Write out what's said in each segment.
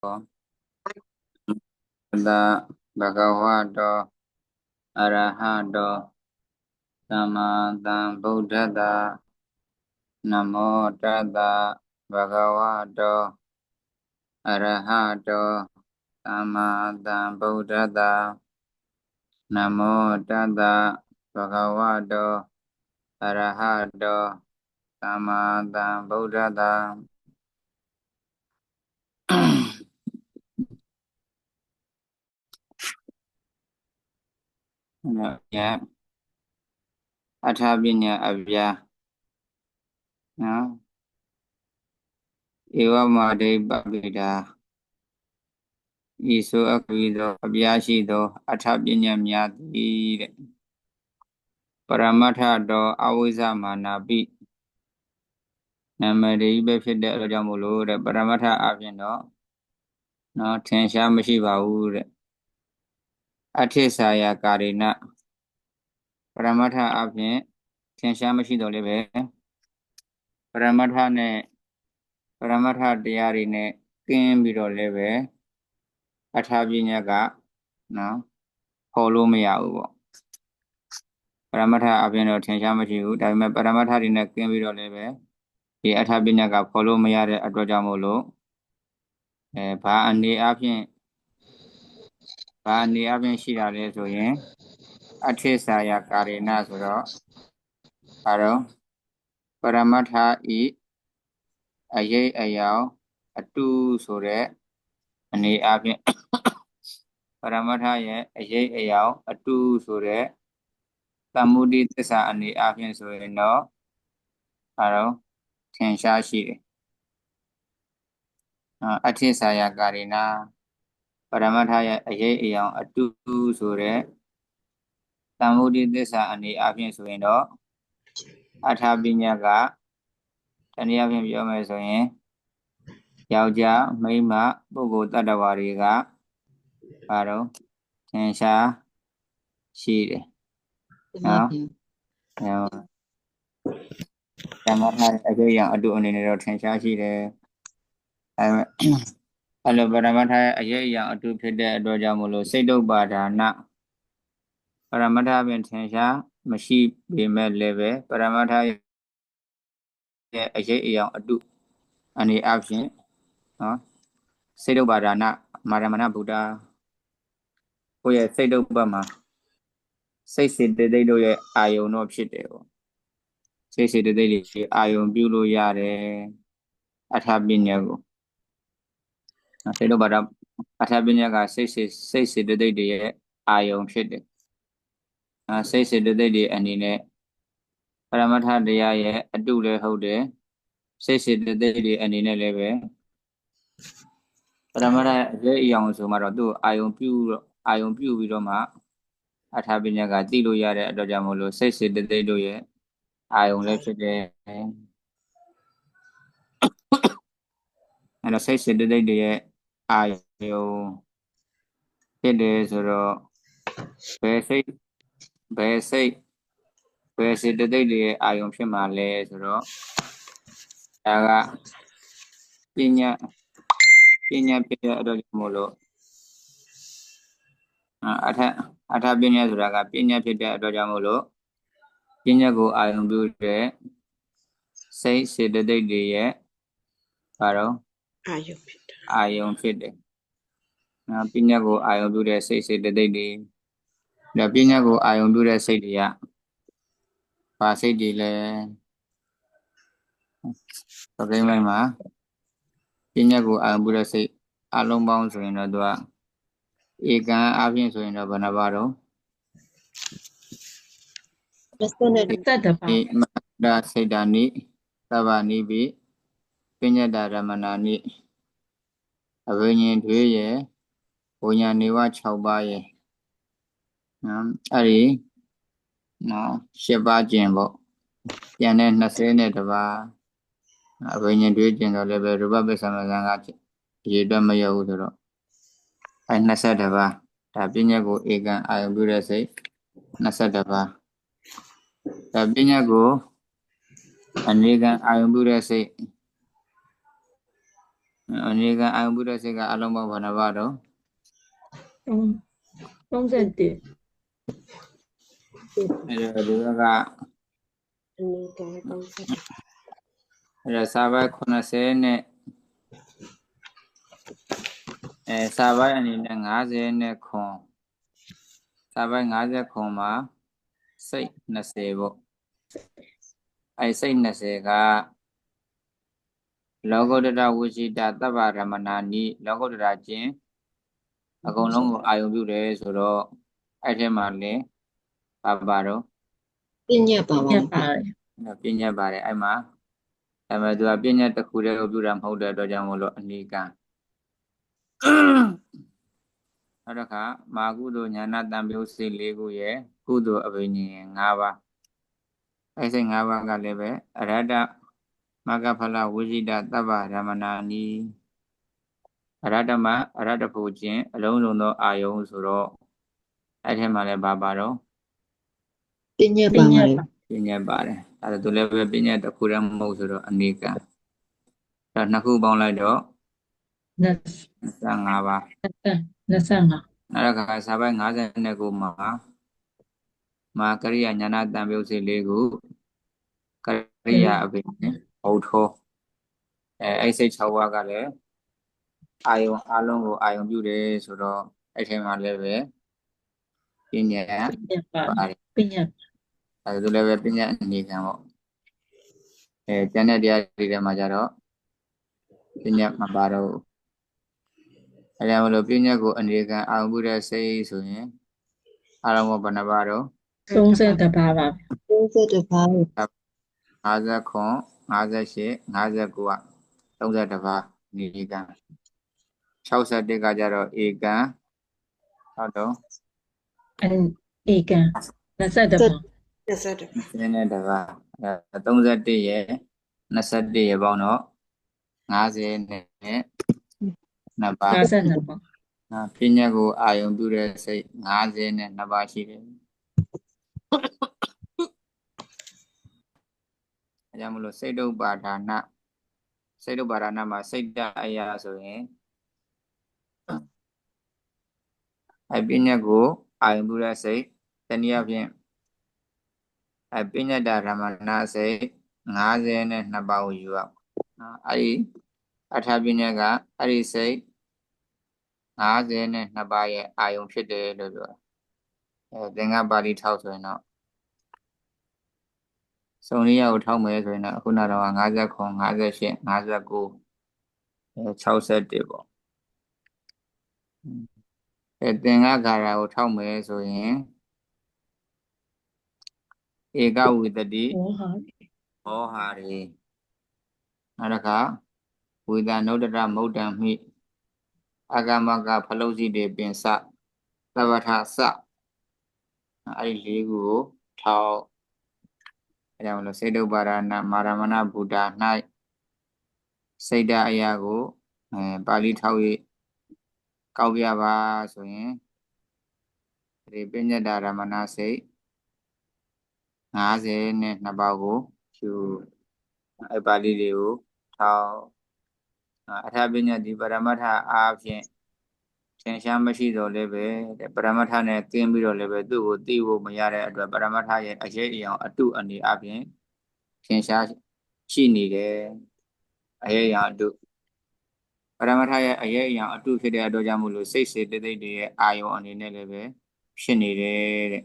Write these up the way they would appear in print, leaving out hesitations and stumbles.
Da Bhagavato Arahato Samadhambuddhata Namo Tassa Bhagavato Arahato Samadhambuddhata Namo Tassa Bhagavato Arahato Samadhambuddhata Ya Athapinya Abhya Ewa Madhe Bhavida Iso Akvido Abhyashido Athapinya Myati Paramatha Do Avisa Manapi Namade Befide Rajamulo Paramatha Abhino No Tensha Mashiva Atisaya Karina Paramatha Abhin Tensha Mashido Leve Paramatha Ne Paramatha Diarine Kim Bido Leve Athapinya No Holo Miyao Paramatha Abhino Tensha Mashiu Dime Paramatha Dine Kim Bido Leve The Athapinya Holo Mayare Adrajamulo Ba Andi Abhin Ba Andi Abhin Shira Lesoyen Atisaya Karina Suro Aro Paramatha I Aye Ayao Atu Sore Ani Abhin Paramatha Ye Aye Ayao Atu Sore Tamudi Tessa Ani Abhin Sore No Aro Tensha Shire Atisaya Karina Paramatha Ye Aye Ayao Atu Sore Tamudi Tessa Ani Abhin Sore No Athapinya Tani Abhin Yome Soyen Yauja Maima Bogo Tadawariga Aro Tensha Shire Paramatha Aye Adu Onino Tensha Shire Hello Paramatha Aye Adu Pede Dojamulo Sedo Badana Paramatha Ben Tensha Mashi Bime Leve Paramatha Aye Adu Ani Abshin Sedo Badana Maramana Buddha Oye Sedo Bama Say the day do ye Ayo no Pshiteo Say the day Ayo Bulo Yare Athapinya Sedo Bada Athapinya say the day Ayo Pshite say the day and in it Paramatha Dea Adule Hode say the day and in a leve Paramata Young Sumaradu Ayon Pu Vidoma Athapinya Tilo Yare Dojamolo say the day do ye Ayon left it and I say the day Ayo It is basic the day Ayon Shimale Aga Pinya Pia Dojamolo Athapinya Suraga Pinya Pia Dojamolo Pinya go Ayon Bude say the day Paro Ayon Fide Pinya go Ayon Bude say the day the Pinya go Ayon Bude say the Pasay Dile Okay, my ma Pinya go Ayon Bude say Along bounds in a dua Eka Abin so in a Banavaro Da Sedani Tabani Bi Pinya Daramanani Avenian Dweye Onya Niwa Chaubaye Ari No Sheba Jimbo Yanet Nasene Dava Avenian Dwayne or Level Rubber Samazanga Yedama Yaudro I Nasadava Tabinya go Egan I will say Nasadava Tabinya go and Egan I will say အနေကအာယုပြုတဲ့စိတ်ကအလုံးပေါင်းဘာနှပါတော့31အဲ့တော့ဒီဘက်ကအနေက31အဲ့တော့စာပိုက်80နဲ့စာပိုက်အနေနဲ့50နဲ့ခွန်စာပိုက်50ခွန်မှာစိတ်20ပေါ့အဲ့စိတ်20ကလောကုတ္တရဝိရှိတသဗ္ဗရမဏာနိလောကုတ္တရာကျင့်အကုန်လုံးကိုအာယုပြုတယ်ဆိုတော့အဲ့ထဲမှာလဲပါတော့ ပညာပါပါ ပညာပါတယ်အဲ့မှာဒါပေမဲ့သူကပညာတစ်ခုတည်းကိုပြုတာမဟုတ်တဲ့အတွက်ကြောင့်မို့လို့အနေကနောက်တစ်ခါမာကုသိုလ်ညာနာတံပြုစိတ်၄ခုရဲ့ကုသိုလ်အဘိညာဉ်၅ပါးအဲ့စိတ်၅ပါးကလည်းပဲအရဟတမဂ္ဂဖလဝိဇိတသဗ္ဗရမဏာနိအရဟတမအရဟတဖို့ခြင်းအလုံးစုံသောအာယုံဆိုတော့အဲ့ထဲမှာလည်းပါတော့ပညာပါပါပညာပါတယ်အဲ့ဒါသူလည်းပဲပညာတစ်ခုတည်းမဟုတ်ဆိုတော့အနေကအဲ့နှစ်ခုပေါင်းလိုက်တော့25ပါ25နောက်တစ်ခါစာပိုက်59မှာကရိယာညာနာတံပြုစိတ်၄ခုကရိယာအဘိညာဉ်ဟုတ်ထောအဲ့စိတ်6ပါးကလည်းအာယုံအလုံးကိုအာယုံပြုတယ်ဆိုတော့အဲ့ထဲမှာလည်းပဲပညာပါတယ်ပညာအဲ့ဒါလည်းပဲပညာအနေခံပေါ့ကျန်တဲ့တရားတွေထဲမှာကြတော့ပညာမပါတော့အဲ့ဒါမလို့ပညာကိုအနေခံအာယုံပြုတဲ့စိတ်ဆိုရင်အာရုံဘယ်နှပါတော့31ပါပါ31ပါ50ခွန်58 59က31ပါနေကံ61ကကြတော့ဧကံဟုတ်တော့ဧကံ21ပါ21ပါ31ရဲ့21ရဲ့ပေါင်းတော့50နဲ့2ပါ52ပါပညာကိုအာယုံပြုတဲ့စိတ်50နဲ့2ပါရှိတယ်အဲကြောင့်မလို့စိတ်တုပ္ပါဒနာစိတ်တုပ္ပါဒနာမှာစိတ်တအရာဆိုရင်ပညာကိုအာယုံပြုတဲ့စိတ်တနည်းအားဖြင့်ပညာတရမဏစိတ်50နဲ့2ပါကိုယူရအဲ့ဒီအထာပညာကအဲ့ဒီစိတ်50နဲ့2ပါရဲ့အာယုံဖြစ်တယ်လို့ပြောသင်္ကပါဠိထောက်ဆိုရင်တော့စုံရိယကိုထောက်မယ်ဆိုရင်တော့ခုနတော့50ခွန်58 59 61ပေါ့သင်္ကဂါရကိုထောက်မယ်ဆိုရင်ဧကဝိတတိဟောဟာရီနောက်တစ်ခါဝေဒနုဒ္ဒရမုဒ္ဒံမိအာဂမကဖလုစီတေပင်စသဗ္ဗထစအဲ့ဒီ၄ခုကိုထောက်အဲကြောင့်လို့စေတုပ္ပါဒနာမာရမဏဗုဒ္ဓ၌စိတ်ဓာတ်အရာကိုပါဠိထောက်၍ကောက်ပြပါဆိုရင်ဒီပညတ္တရမဏစိတ်50နဲ့2ပါးကိုယူအဲ့ပါဠိတွေကိုထောက်အထာပညာဒီပရမတ္ထအားဖြင့်သင်္ရှားမရှိတော့လည်းပဲပရမတ္ထနဲ့ကျင်းပြီးတော့လည်းပဲသူ့ကိုသိဖို့မရတဲ့အတွက်ပရမတ္ထရဲ့အရေးအယောင်အတုအနေအပြင်သင်္ရှားရှိနေတယ်အရေးအယောင်အတုပရမတ္ထရဲ့အရေးအယောင်အတုဖြစ်တဲ့အတွက်ကြောင့်မို့လို့စိတ်စေတသိက်တွေရဲ့အာယုံအနေနဲ့လည်းပဲဖြစ်နေတယ်တဲ့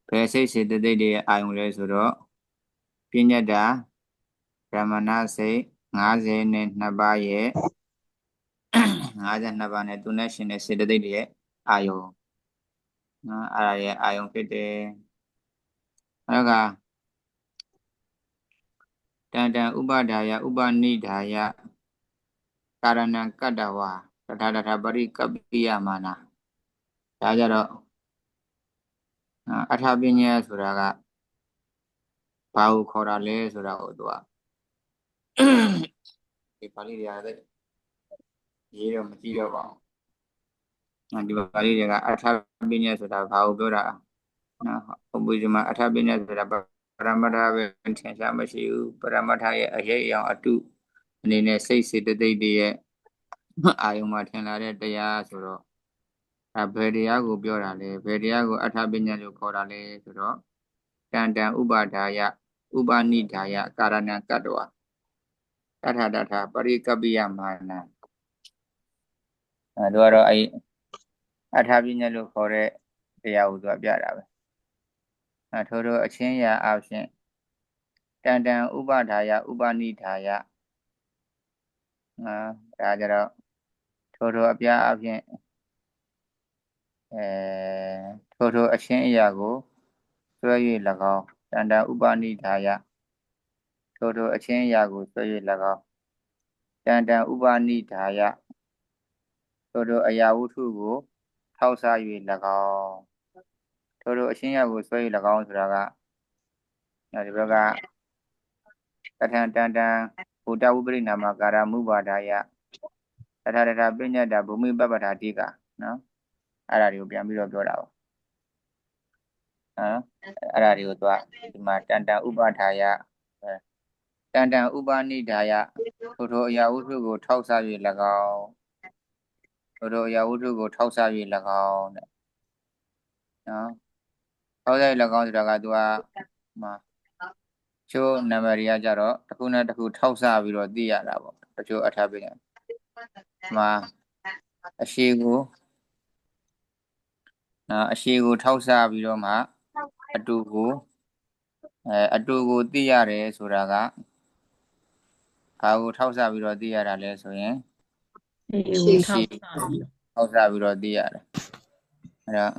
ဘယ်စိတ်စေတသိက်တွေရဲ့အာယုံလဲဆိုတော့ပညတ္တာဗြဟ္မဏစိတ်50နဲ့2ပါးရဲ့52ပါးနဲ့သူနဲ့ရှင်တဲ့စေတသိက်တွေရဲ့အာယုံနော်အဲ့ဒါရဲ့အာယုံဖြစ်တယ်နောက်ကတန်တန်ဥပဒါယဥပနိဒါယကာရဏံကတ္တဝါတထာတထာပရိကပ္ပိယမာနာဒါကြတော့အထာပညာဆိုတာကဘာကိုခေါ်တာလဲဆိုတာကိုသူကဒီပါဠိတွေရတယ်ရေးတော့မကြည့်တော့ပါဘူးဒီပါဠိတွေကအထာပညာဆိုတာဘာကိုပြောတာနော်ဘုရားမှာအထာပညာဆိုတာပရမတ္ထပဲထင်ရှားမရှိဘူးပရမတ္ထရဲ့အရေးအယောင်အတု အနေနဲ့စိတ်စေတသိက်တွေရဲ့အာယုံမှာထင်လာတဲ့တရားဆိုတော့ဘယ်တရားကိုပြောတာလဲဘယ်တရားကိုအထာပညာလို့ခေါ်တာလဲဆိုတော့တန်တံဥပါဒါယဥပနိဒါယကာရဏံကတ္တဝတထတထပရိကပ္ပိယမာနတို့ကတော့အထာပညာလို့ခေါ်တဲ့တရားကိုသူကပြတာပဲထို့သောအချင်းရာအဖြစ်တန်တံဥပါဒါယဥပနိဒါယဒါကြတော့ထို့သောအပြားအဖြစ်ထို့သောအချင်းအရာကိုဆွဲ၍၎င်းတန်တံဥပနိဒါယထို့သောအချင်းအရာကိုဆွဲ၍၎င်းတန်တံဥပနိဒါယထို့သောအရာဝတ္ထုကိုထောက်စား၍၎င်းထို့သောအချင်းအရာကိုဆွဲ၍၎င်းဆိုတာကဒီဘက်ကတထံတန်တံဘုဒ္ဓဝိပရိနာမကာရမုပါဒာယတထတထပညတ္တဘုမိပပ္ပထာတိကနော်အဲ့ဒါတွေကိုပြန်ပြီးတော့ပြောတာပါအဲ့ဒါတွေကိုသူကဒီမှာတန်တံဥပါဒါယတန်တံဥပနိဒါယထို့သောအရာဝတ္ထုကိုထောက်စား၍၎င်းထို့သောအရာဝတ္ထုကိုထောက်စား၍၎င်းတဲ့နော်ထောက်စား၍၎င်းဆိုတာကသူကချိုးနံပါတ်တွေကကြတော့တစ်ခုနဲ့တစ်ခုထောက်စားပြီးတော့သိရတာပေါ့တချို့အထာပညာမှာအရှိကိုထောက်စားပြီးတော့မှအတူကိုသိရတယ်ဆိုတာကဘာကိုထောက်စားပြီးတော့သိရတာလဲဆိုရင် ထောက်စားပြီးထောက်စားပြီးတော့သိရတယ်အဲ့တော့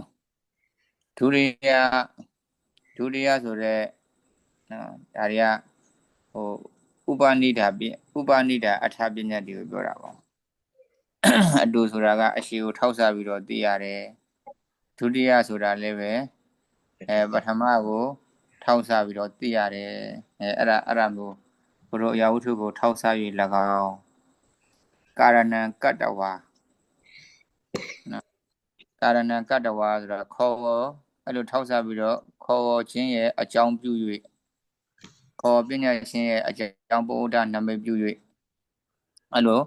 ဒုတိယဆိုတဲ့ဒါတွေကဥပနိဒာအထာပညာတွေကိုပြောတာပေါ့အတူဆိုတာကအရှိကိုထောက်စားပြီးတော့သိရတယ်ဒုတိယဆိုတာလည်းပဲပထမကိုထောက်စားပြီးတော့သိရတယ်အဲ့ဒါမျိုးဘုရောအရာဝတ္ထုကိုထောက်စား၍၎င်းကာရဏံကတ္တဝါကာရဏံကတ္တဝါဆိုတာခေါ်အဲ့လိုထောက်စားပြီးတော့ခေါ်ခြင်းရဲ့အကြောင်းပြု၍ခေါ်ပညာရှင်ရဲ့အကြောင်းပုဒ္ဒနမိတ်ပြု၍အဲ့လို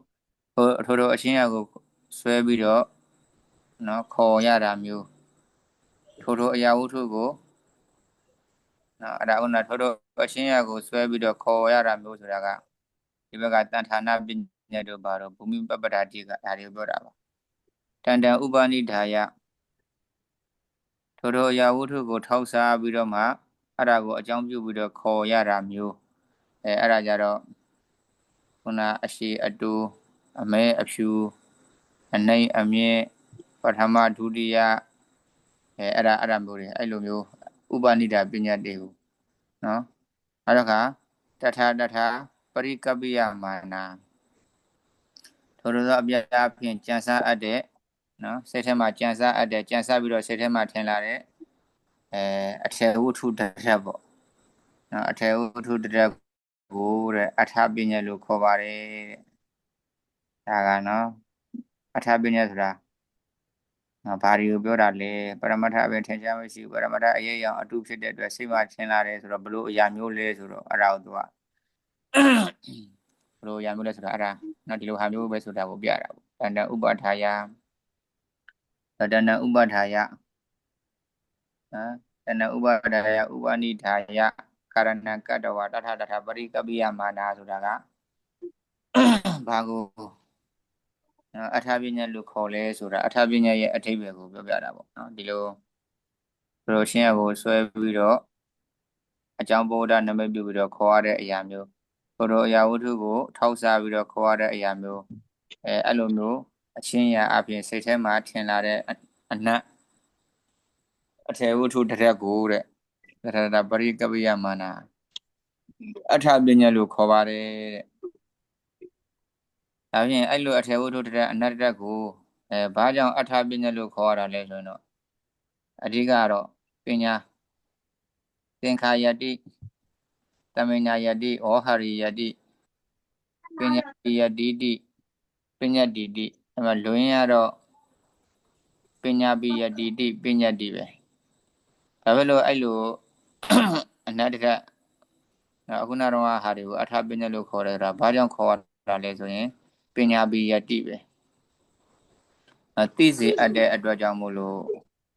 ထို့အချင်းရာကိုဆွဲပြီးတော့နော်ခေါ်ရတာမျိုးထို့အရာဝတ္ထုကိုနော်အဲ့ဒါဥနာထို့အချင်းရာကိုဆွဲပြီးတော့ခေါ်ရတာမျိုးဆိုတာကဒီဘက်ကတန်ဌာနာပညာတို့ဘာတော့ဘူမိပပ္ပဒါတိကဒါတွေကိုပြောတာပါတန်တံဥပနိဒါယထို့အရာဝတ္ထုကိုထောက်စားပြီးတော့မှအဲ့ဒါကိုအကြောင်းပြုပြီးတော့ခေါ်ရတာမျိုးအဲ့ဒါကြတော့ခုနအရှိအတူအမဲအဖြူအနှိမ့်အမြင့်ပထမဒုတိယအဲ့ဒါမျိုးတွေအဲ့လိုမျိုးဥပနိဒါပညာတွေကိုနော်အဲ့တော့တထပရိကပ္ပိယမာနာထို့သောအပြားဖြင့်ကြံစားအပ်တဲ့နော်စိတ်ထဲမှာကြံစားအပ်တဲ့ကြံစားပြီးတော့စိတ်ထဲမှာထင်လာတဲ့အထေဝတ္ထုတရပေါ့နော်အထေဝတ္ထုတရကိုတဲ့အထာပညာလို့ခေါ်ပါတယ်တဲ့ဒါကနော်အထာပညာဆိုတာဘာတွေကိုပြောတာလဲပရမတ္ထပဲထင်ရှားမရှိဘူးပရမတ္ထအရေးအောင်အတုဖြစ်တဲ့အတွက်စိတ်မှာထင်လာတယ်ဆိုတော့ဘလို့အရာမျိုးလဲဆိုတော့အဲ့ဒါကိုသူကဘလို့အရာမျိုးလဲဆိုတာအဲ့ဒါနော်ဒီလိုဟာမျိုးပဲဆိုတာကိုပြတာပေါ့တဏ္ဍဥပါထာယတဏ္ဍဥပါထာယတဏ္ဍဥပါထာယဥပနိဒါယကာရဏံကတ္တဝတထတထပရိကပ္ပိယမာနာဆိုတာကဘာကိုအထာပညာလို့ခေါ်လဲဆိုတာအထာပညာရဲ့အထိပ္ပယ်ကိုပြောပြတာပေါ့နော်ဒီလိုရှင်းရကိုဆွဲပြီးတော့အကြောင်းပုဒ္ဒနမိတ်ပြုပြီးတော့ခေါ်ရတဲ့အရာမျိုးဘုရောအရာဝတ္ထုကိုထောက်စားပြီးတော့ခေါ်ရတဲ့အရာမျိုးအဲ့လိုမျိုးအချင်းရာအပြင်စိတ်ထဲမှာထင်လာတဲ့အနတ်အထေဝတ္ထုတရက်ကိုတဲ့ဒါပရိကပ္ပိယမာနာအထာပညာလို့ခေါ်ပါတယ်တဲ့ဒါဖြင့်အဲ့လိုအထေဝတ္ထုတရက်အနတ်တရက်ကိုဘာကြောင့်အထာပညာလို့ခေါ်ရတာလဲဆိုရင်တော့အဓိကတော့ပညာသင်္ခာယတိတမညာယတိဩဟာရိယတိပညာယတိတိပညာတိတိအဲ့မှာလွင်ရတော့ပညာပိယတိတိပညာတိပဲဒါပဲလို့အဲ့လိုအနတ္တကအခုနတော့ဟာတွေကိုအထာပညာလို့ခေါ်တယ်ဆိုတာဘာကြောင့်ခေါ် တာလဲဆိုရင်ပညာပိယတိပဲသိစေအပ်တဲ့အတွက်ကြောင့်မို့လို့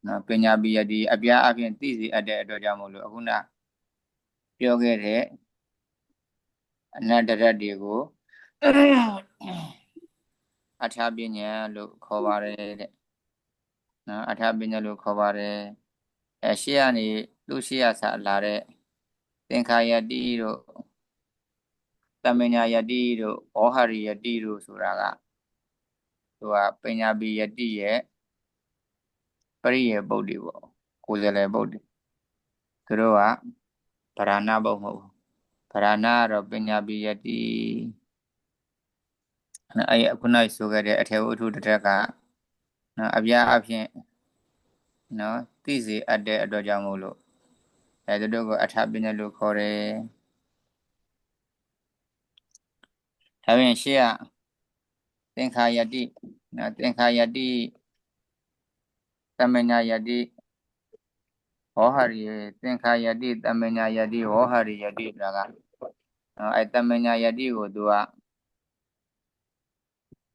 နော်ပညာပိယတိအပြားအပြင်သိစေအပ်တဲ့အတွက်ကြောင့်မို့လို့အခုနပြောခဲ့တဲ့အနတ္တရတွေကိုအထာပညာလို့ခေါ်ပါတယ်တဲ့နော်အထာပညာလို့ခေါ်ပါတယ်ရှေ့ကနေသူရှေ့ရဆလာတဲ့သင်္ခါယတိတို့တမညာယတိတို့ဩဟာရိယတိတို့ဆိုတာကသူကပညာပိယတိရဲ့ပရိယေပုဒ်တွေပေါ့ကိုယ်စလဲပုဒ်တွေသူတို့ကဗရဏပုဒ်မဟုတ်ဘူးဗရဏကတော့ပညာပိယတိခုနဆိုခဲ့တဲ့အထေဝတ္ထုတစ်ထက်ကနော်အပြားအဖြစ်နော်သိစေအပ်တဲ့အတွက်ကြောင့်မို့လို့သူတို့ကိုအထာပညာလို့ခေါ်တယ်ဒါပြင်ရှေ့ကသင်္ခါယတိနော်သင်္ခါယတိတမညာယတိဟောဟာရိသင်္ခါယတိတမညာယတိဟောဟာရိယတိဆိုတာကနော်တမညာယတိကိုသူက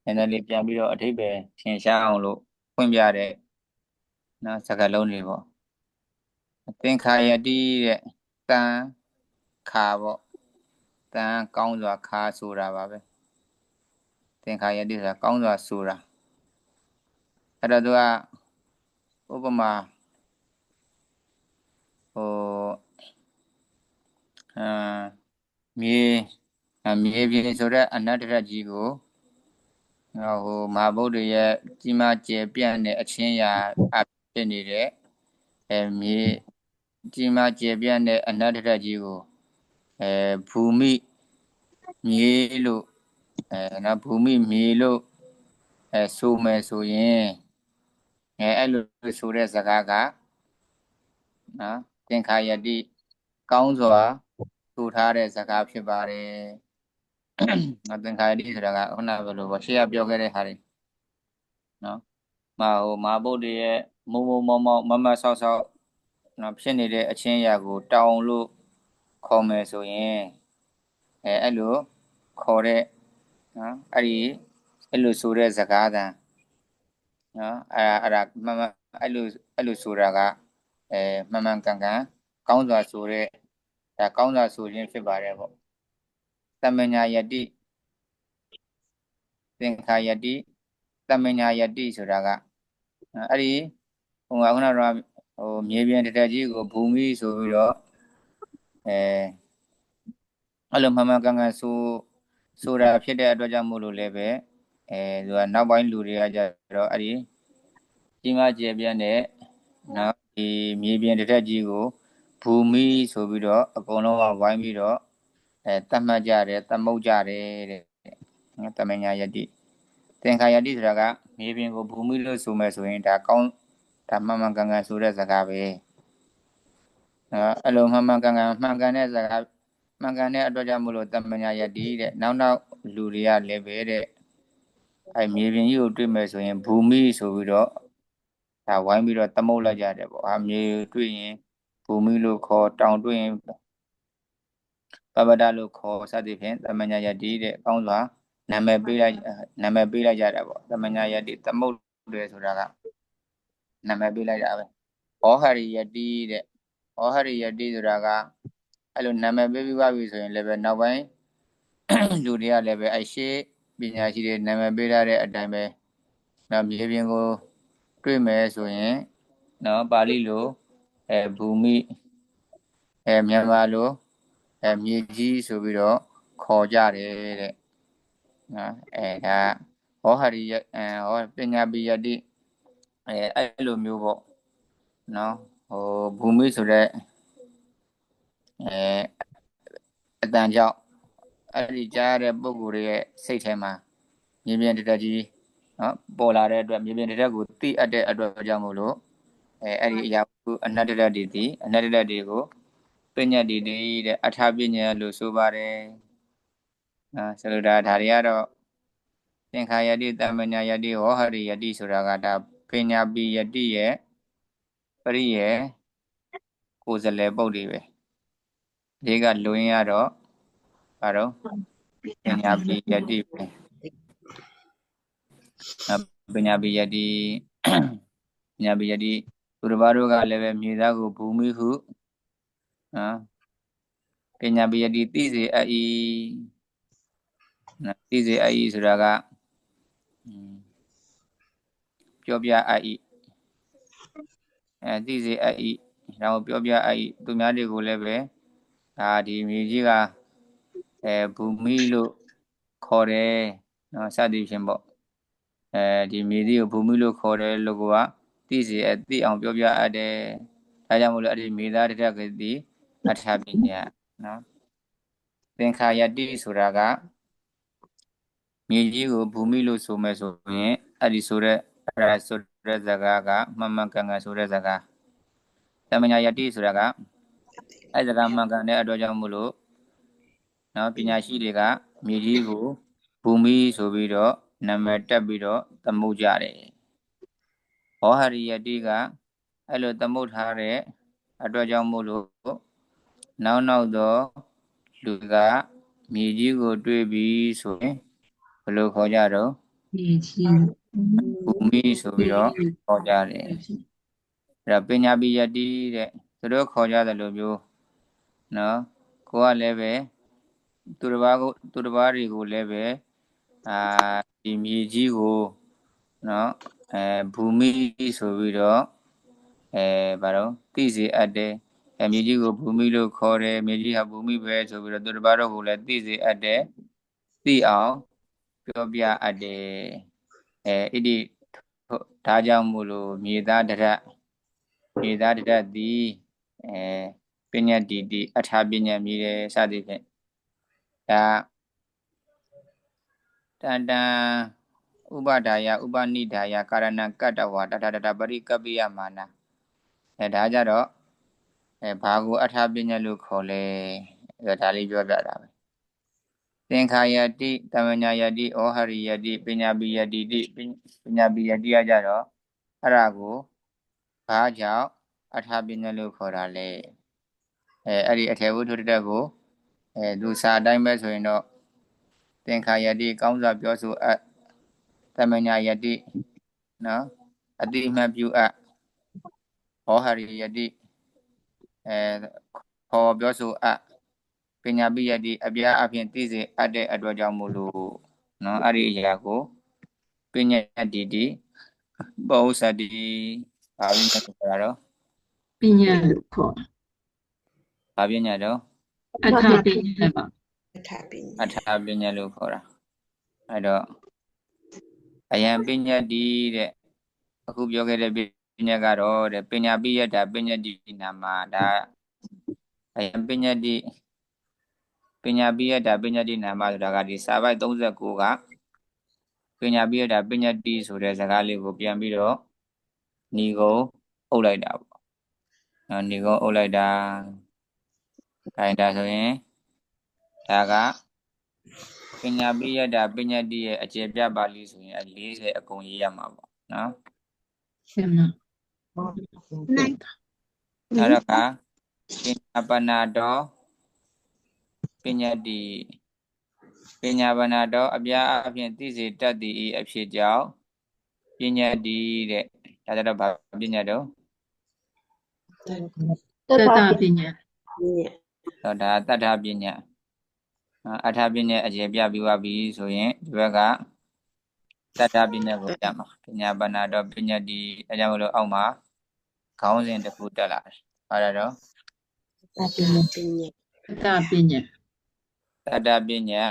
နည်းနည်းလေးပြန်ပြီးတော့အဓိပ္ပာယ်ထင်ရှားအောင်လို့ဖွင့်ပြတဲ့နော်စကားလုံးတွေပေါ့သင်္ခါယတိတဲ့တန်ခါပေါ့တန်ကောင်းစွာခါဆိုတာပါပဲသင်္ခါယတိဆိုတာကောင်းစွာဆိုတာအဲ့တော့သူကဥပမာမြေပြင်ဆိုတဲ့အနတ္တရကြီးကိုမဟာဗုဒ္ဓရဲ့ကြီးမားကျယ်ပြန့်တဲ့အချင်းရာဖြစ်နေတဲ့မြေကြီးမားကျယ်ပြန့်တဲ့အနတ္တရကြီးကိုဘူမိမြေလို့နော်ဘူမိမြေလို့ဆိုမယ်ဆိုရင်အဲ့လိုဆိုတဲ့စကားကနော်သင်္ခါယတိကောင်းစွာဆိုထားတဲ့စကားဖြစ်ပါတယ်သင်္ခါယတိဆိုတာကခုနကဘယ်လိုပေါ့ရှေ့ကပြောခဲ့တဲ့ဟာတွေနော်မဟာဗုဒ္ဓရဲ့မုံမောမမဆောက်နော်ဖြစ်နေတဲ့အချင်းရာကိုတောင်းလို့ခေါ်မယ်ဆိုရင်အဲ့လိုခေါ်တဲ့နော်အဲ့လိုဆိုတဲ့စကားတန်နော်အဲ့ဒါမှန်အဲ့လိုဆိုတာကမှန်မှန်ကန်ကန်ကောင်းစွာဆိုတဲ့ဒါကောင်းစွာဆိုခြင်းဖြစ်ပါတယ်ပေါ့တမညာယတိသင်္ခါယတိတမညာယတိဆိုတာကအဲ့ဒီခုနကတော့မြေပြင်တတက်ကြီးကိုဘူမိဆိုပြီးတော့အဲ့လိုမှန်မှန်ကန်ကန်ဆိုတာဖြစ်တဲ့အတွက်ကြောင့်မို့လို့လည်းပဲသူကနောက်ပိုင်းလူတွေကကြတော့အဲ့ဒီကြီးမားကျယ်ပြန့်တဲ့နော်ဒီမြေပြင်တတက်ကြီးကိုဘူမိဆိုပြီးတော့အကုန်လုံးကဝိုင်းပြီးတော့တတ်မှတ်ကြတယ်သမုတ်ကြတယ်တဲ့တမညာယတိသင်္ခါယတိဆိုတာကမြေပြင်ကိုဘူမိလို့ဆိုမယ်ဆိုရင်ဒါကောင်းဒါမှန်မှန်ကန်ကန်ဆိုတဲ့စကားပဲအဲ့လိုမှန်မှန်ကန်ကန်မှန်ကန်တဲ့စကားမှန်ကန်တဲ့အတွက်ကြောင့်မို့လို့တမညာယတိတဲ့နောက်လူတွေကလည်းပဲတဲ့မြေပြင်ကြီးကိုတွေ့မယ်ဆိုရင်ဘူမိဆိုပြီးတော့ဒါဝိုင်းပြီးတော့သမုတ်လိုက်ကြတယ်ပေါ့မြေတွေ့ရင်ဘူမိလို့ခေါ်တောင်တွေ့ရင်ပပဒလို့ခေါ်စသဖြင့်တမညာယတိတဲ့အကောင်းစွာနာမည်ပေးလိုက်ကြတာပေါ့တမညာယတိသမုတ်တယ်ဆိုတာကနာမည်ပေးလိုက်တာပဲဩဟာရိယတိတဲ့ဩဟာရိယတိဆိုတာကအဲ့လိုနာမည်ပေးပြီးပါပြီဆိုရင်လည်းပဲနောက်ပိုင်းလူတွေကလည်းပဲရှေ့ပညာရှိတွေနာမည်ပေးထားတဲ့အတိုင်းပဲနော်မြေပြင်ကိုတွေ့မယ်ဆိုရင်နော်ပါဠိလိုဘူမိမြန်မာလိုမြေကြီးဆိုပြီးတော့ခေါ်ကြတယ်တဲ့နော်ဒါဟောဟာရိယပညာပိယတိအဲ့လိုမျိုးပေါ့နော်ဘူမိဆိုတဲ့အတန်ကြောင့်အဲ့ဒီကြားတဲ့ပုဂ္ဂိုလ်ရဲ့စိတ်ထဲမှာမြေပြင်တတက်ကြီးနော်ပေါ်လာတဲ့အတွက်မြေပြင်တတက်ကိုသိအပ်တဲ့အတွက်ကြောင့်မို့လို့အဲ့ဒီအရာအနတ္တရတည်အနတ္တရတွေကိုပညာတည်တဲ့အထာပညာလို့ဆိုပါတယ်ဆိုလိုတာဒါတွေကတော့သင်္ခါယတိတမညာယတိဟောဟာရိယတိဆိုတာကဒါပညာပိယတိရဲ့ပရိယေကိုယ်စလဲပုတ်တွေပဲဒီကလူရင်းကတော့ဘာတော့ ပညာပိယတိပဲပညာပိယတိပညာပိယတိသူတစ်ပါးတို့ကလည်းပဲမြေသားကိုဘူမိဟုနော်ပညာပိယတိသိစေအပ်၏သိစေအပ်၏ဆိုတာကပြောပြအပ်၏သိစေအပ်၏ဒါကိုပြောပြအပ်၏သူများတွေကိုလည်းပဲဒါဒီမြေကြီးကဘူမိလို့ခေါ်တယ်နော်စသည်ဖြင့်ပေါ့ဒီမြေကြီးကိုဘူမိလို့ခေါ်တယ်လို့ကသိစေသိအောင်ပြောပြအပ်တယ်ဒါကြောင့်မို့လို့အဲ့ဒီမြေသားတစ်ထက်ကတိအထာပညာနော်သင်္ခါယတိဆိုတာကမြေကြီးကိုဘူမိလို့ဆိုမယ်ဆိုရင်အဲ့ဒီဆိုတဲ့စကားကမှန်မှန်ကန်ကန်ဆိုတဲ့စကားတမညာယတိဆိုတာကအဲ့စကားမှန်ကန်တဲ့အတွက်ကြောင့်မို့လို့နော်ပညာရှိတွေကမြေကြီးကိုဘူမိဆိုပြီးတော့နာမည်တက်ပြီးတော့သမုတ်ကြတယ်ဟောဟရိယတိကအဲ့လိုသမုတ်ထားတဲ့အတွက်ကြောင့်မို့လို့နောက်တော့လူကမြေကြီးကိုတွေ့ပြီးဆိုရင်ဘယ်လိုခေါ်ကြတော့မြေကြီး ဘူမိဆိုပြီးတော့ခေါ်ကြတယ်အဲ့ဒါပညာပိယတိတဲ့သူတို့ခေါ်ကြတယ်လို့မျိုးနော်ကိုကလည်းပဲသူတစ်ပါးတွေကိုလည်းပဲဒီမြေကြီးကိုနော်ဘူမိဆိုပြီးတော့ဘာလို့သိစေအပ်တယ်မြေကြီးကိုဘူမိလို့ခေါ်တယ်မြေကြီးဟာဘူမိပဲဆိုပြီးတော့သူတစ်ပါးတို့ကိုလည်းသိစေအပ်တယ်သိအောင်ပြောပြအပ်တယ်ဣတိဒါကြောင့်မို့လို့မြေသားတရသည်ပညာတိအထာပညာမြည်တယ်စသည်ဖြင့်ဒါတန်ဥပဒါယဥပနိဒါယကာရဏကတ္တဝါတထပရိကပ္ပိယမာနဒါကြတော့ဘာကိုအထာပညာလို့ခေါ်လဲဒါလေးပြောပြတာပဲသင်္ခါယတိတမညာယတိဩဟရိယတိပညာပိယတိပညာပိယတိကြတော့အဲ့ဒါကိုဘာကြောင့်အထာပညာလို့ခေါ်တာလဲအဲ့ဒီအထေဝုထုတ္တကိုသူစာအတိုင်းပဲဆိုရင်တော့သင်္ခါယတိကောင်းစွာပြောဆိုအပ်တမညာယတိနော်အတိအမှတ်ပြုအပ်ဟောဟရိယတိခေါ်ပြောဆိုအပ်ပညာပိယတိအပြားအပြင်သိစေအပ်တဲ့အတွက်ကြောင့်မို့လို့နော်အဲ့ဒီအရာကိုပညာတိဘောဥစတိဘာပညာဆိုတာတော့ပညာလို့ခေါ်ဘာပညာတော့အထာပညာပါအထာပညာလို့ခေါ်တာအဲ့တော့အယံပညာတိတဲ့အခုပြောခဲ့တဲ့ပညာကတော့တဲ့ပညာပိယတာပညာတိနာမဒါအယံပညာတိပညာပိယတာပညာတိနာမဆိုတာကဒီစာပိုက်39ကပညာပိယတာပညာတိဆိုတဲ့စကားလေးကိုပြန်ပြီးတော့ဏီကုံအုပ်လိုက်တာပေါ့နော်ဏီကုံအုပ်လိုက်တာခိုင်းတာဆိုရင်ဒါကပညာပိယတာပညာတိရဲ့အခြေပြပါဠိဆိုရင်40အကုန်ရေးရမှာပေါ့နော်ရှင်းလားအဲ့တော့ကပညာပနာတော်ပညာတိပညာပနာတော်အပြားအပြင်သိစေတတ်သည်အဖြစ်ကြောင့်ပညာတိတဲ့ဒါကြတော့ဘာပညာတော့တတပညာတော့ဒါတတ္ထပညာအထာပညာအခြေပြပြီးပါပြီဆိုရင်ဒီဘက်ကတတ္ထပညာကိုပြမှာပညာပနာတော်ပညာတိအဲကြောင့်မလို့အောက်မှာခေါင်းစဉ်တစ်ခုတက်လာတယ်။အဲ့ဒါတော့တတပညာတတပညာ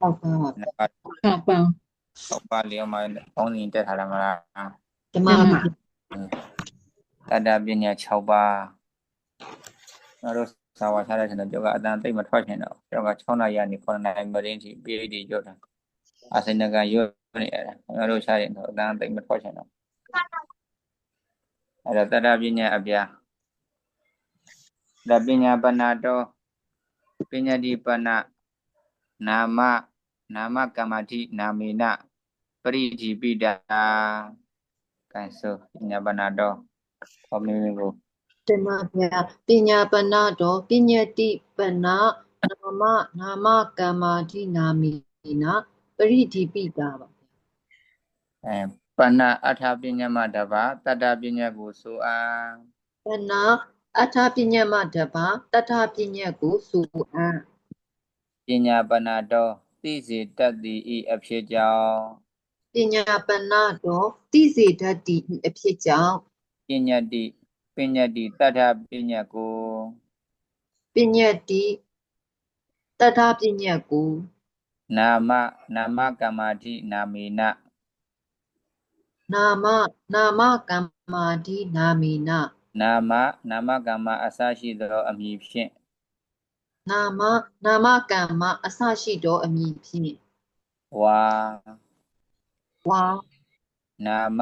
6ပါး6ပါးလျော်မှာခေါင်းစဉ်တက်ထားတယ်မလားဓမ္မတတပညာ6ပါးကျွန်တော်စာဝါထားတဲ့ကျွန်တော်ကြောကအတန်သိမ့်မထွက်ချင်တော့ကျွန်တော်က6နာရီကနေ9နာရီမရင်းထိပြေးပြီးရွတ်တာအစင်နကရွတ်နေရတယ်ကျွန်တော်ရှားရင်တော့အတန်သိမ့်မထွက်ချင်တော့အဲ့တော့တတပညာအပြားဒါပညာပနာတော်ပညာတိပနာနာမကမ္မတိနာမေနပရိဒီပိတာကန်ဆိုပညာပနာတော်ခေါ်မင်းကိုဓမ္မဗျာပညာပနာတော်ပညာတိပနာ နာမကမ္မာတိနာမိနာပရိဒီပိတာပါပဏအထာပညာမတပါတတ္တပညာကိုဆိုအံ ပနာအထာပညတ်မတပါတထာပညတ်ကိုဆိုအံ ပညာပဏတော်သိစေတတ်သည်ဤအဖြစ်ကြောင့် ပညာပနာတော်သိစေတတ်သည့်အဖြစ်ကြောင့် ပညတ္တိတတ္ထပညာကို ပညတ်တိတထာပညတ်ကို နာမကမ္မာတိနာမေန နာမကမ္မာတိနာမိနာ နာမကမ္မာအစရှိသောအမည်ဖြင့် နာမကမ္မာအစရှိသောအမည်ဖြင့် ဝါ ဝါ နာမ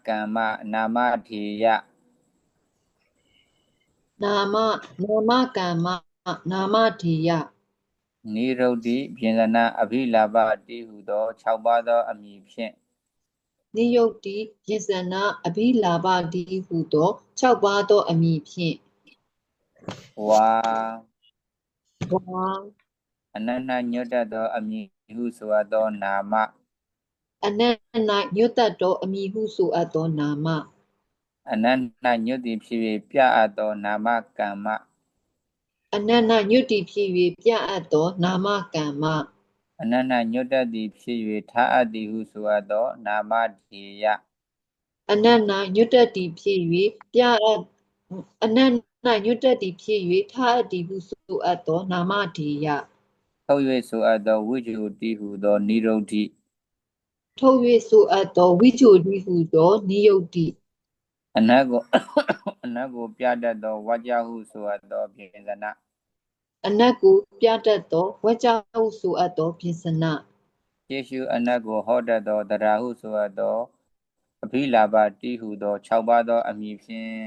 ကမ္မာနာမထေယ နာမကမ္မာနာမထေယ နိရုဒ္ဓိပြင်စနာအဘိလာဘတိဟုသော6ပါးသောအမည်ဖြင့် နိယုတ်တိယစ္စနာအဘိလာဘတိဟုသော6ပါးသောအမည်ဖြင့် ဝါ ဝါ အနန္တညွတ်တတ်သောအမည်ဟုဆိုအပ်သောနာမ အနန္တညွတ်တတ်သောအမည်ဟုဆိုအပ်သောနာမ အနန္တညွတ်သည်ဖြစ်၍ပြအပ်သောနာမကမ္မ အနန္တညွတ်တိဖြစ်၍ပြအပ်သောနာမကမ္မ အနန္တညွတ်တတ်သည်ဖြစ်၍ထားအပ်သည်ဟုဆိုအပ်သောနာမထေယ အနန္တညွတ်တတ်သည်ဖြစ်၍ပြအပ်အနန္တညွတ်တတ်သည်ဖြစ်၍ထားအပ်သည်ဟုဆိုအပ်သောနာမထေယ ထုတ်၍ဆိုအပ်သောဝိဇ္ဇုတိဟုသောနိရုဒ္ဓိ ထုတ်၍ဆိုအပ်သောဝိချိုတိဟုသောနိယုတ်တိ အနတ်ကိုပြတတ်သောဝါကြဟုဆိုအပ်သောပြင်စနာ အနတ်ကိုပြတတ်သောဝကြဟုဆိုအပ်သောပြင်စန ယေရှုအနတ်ကိုဟောတတ်သောတရားဟုဆိုအပ်သောအဘိလာဘတိဟုသော6ပါးသောအမည်ဖြင့်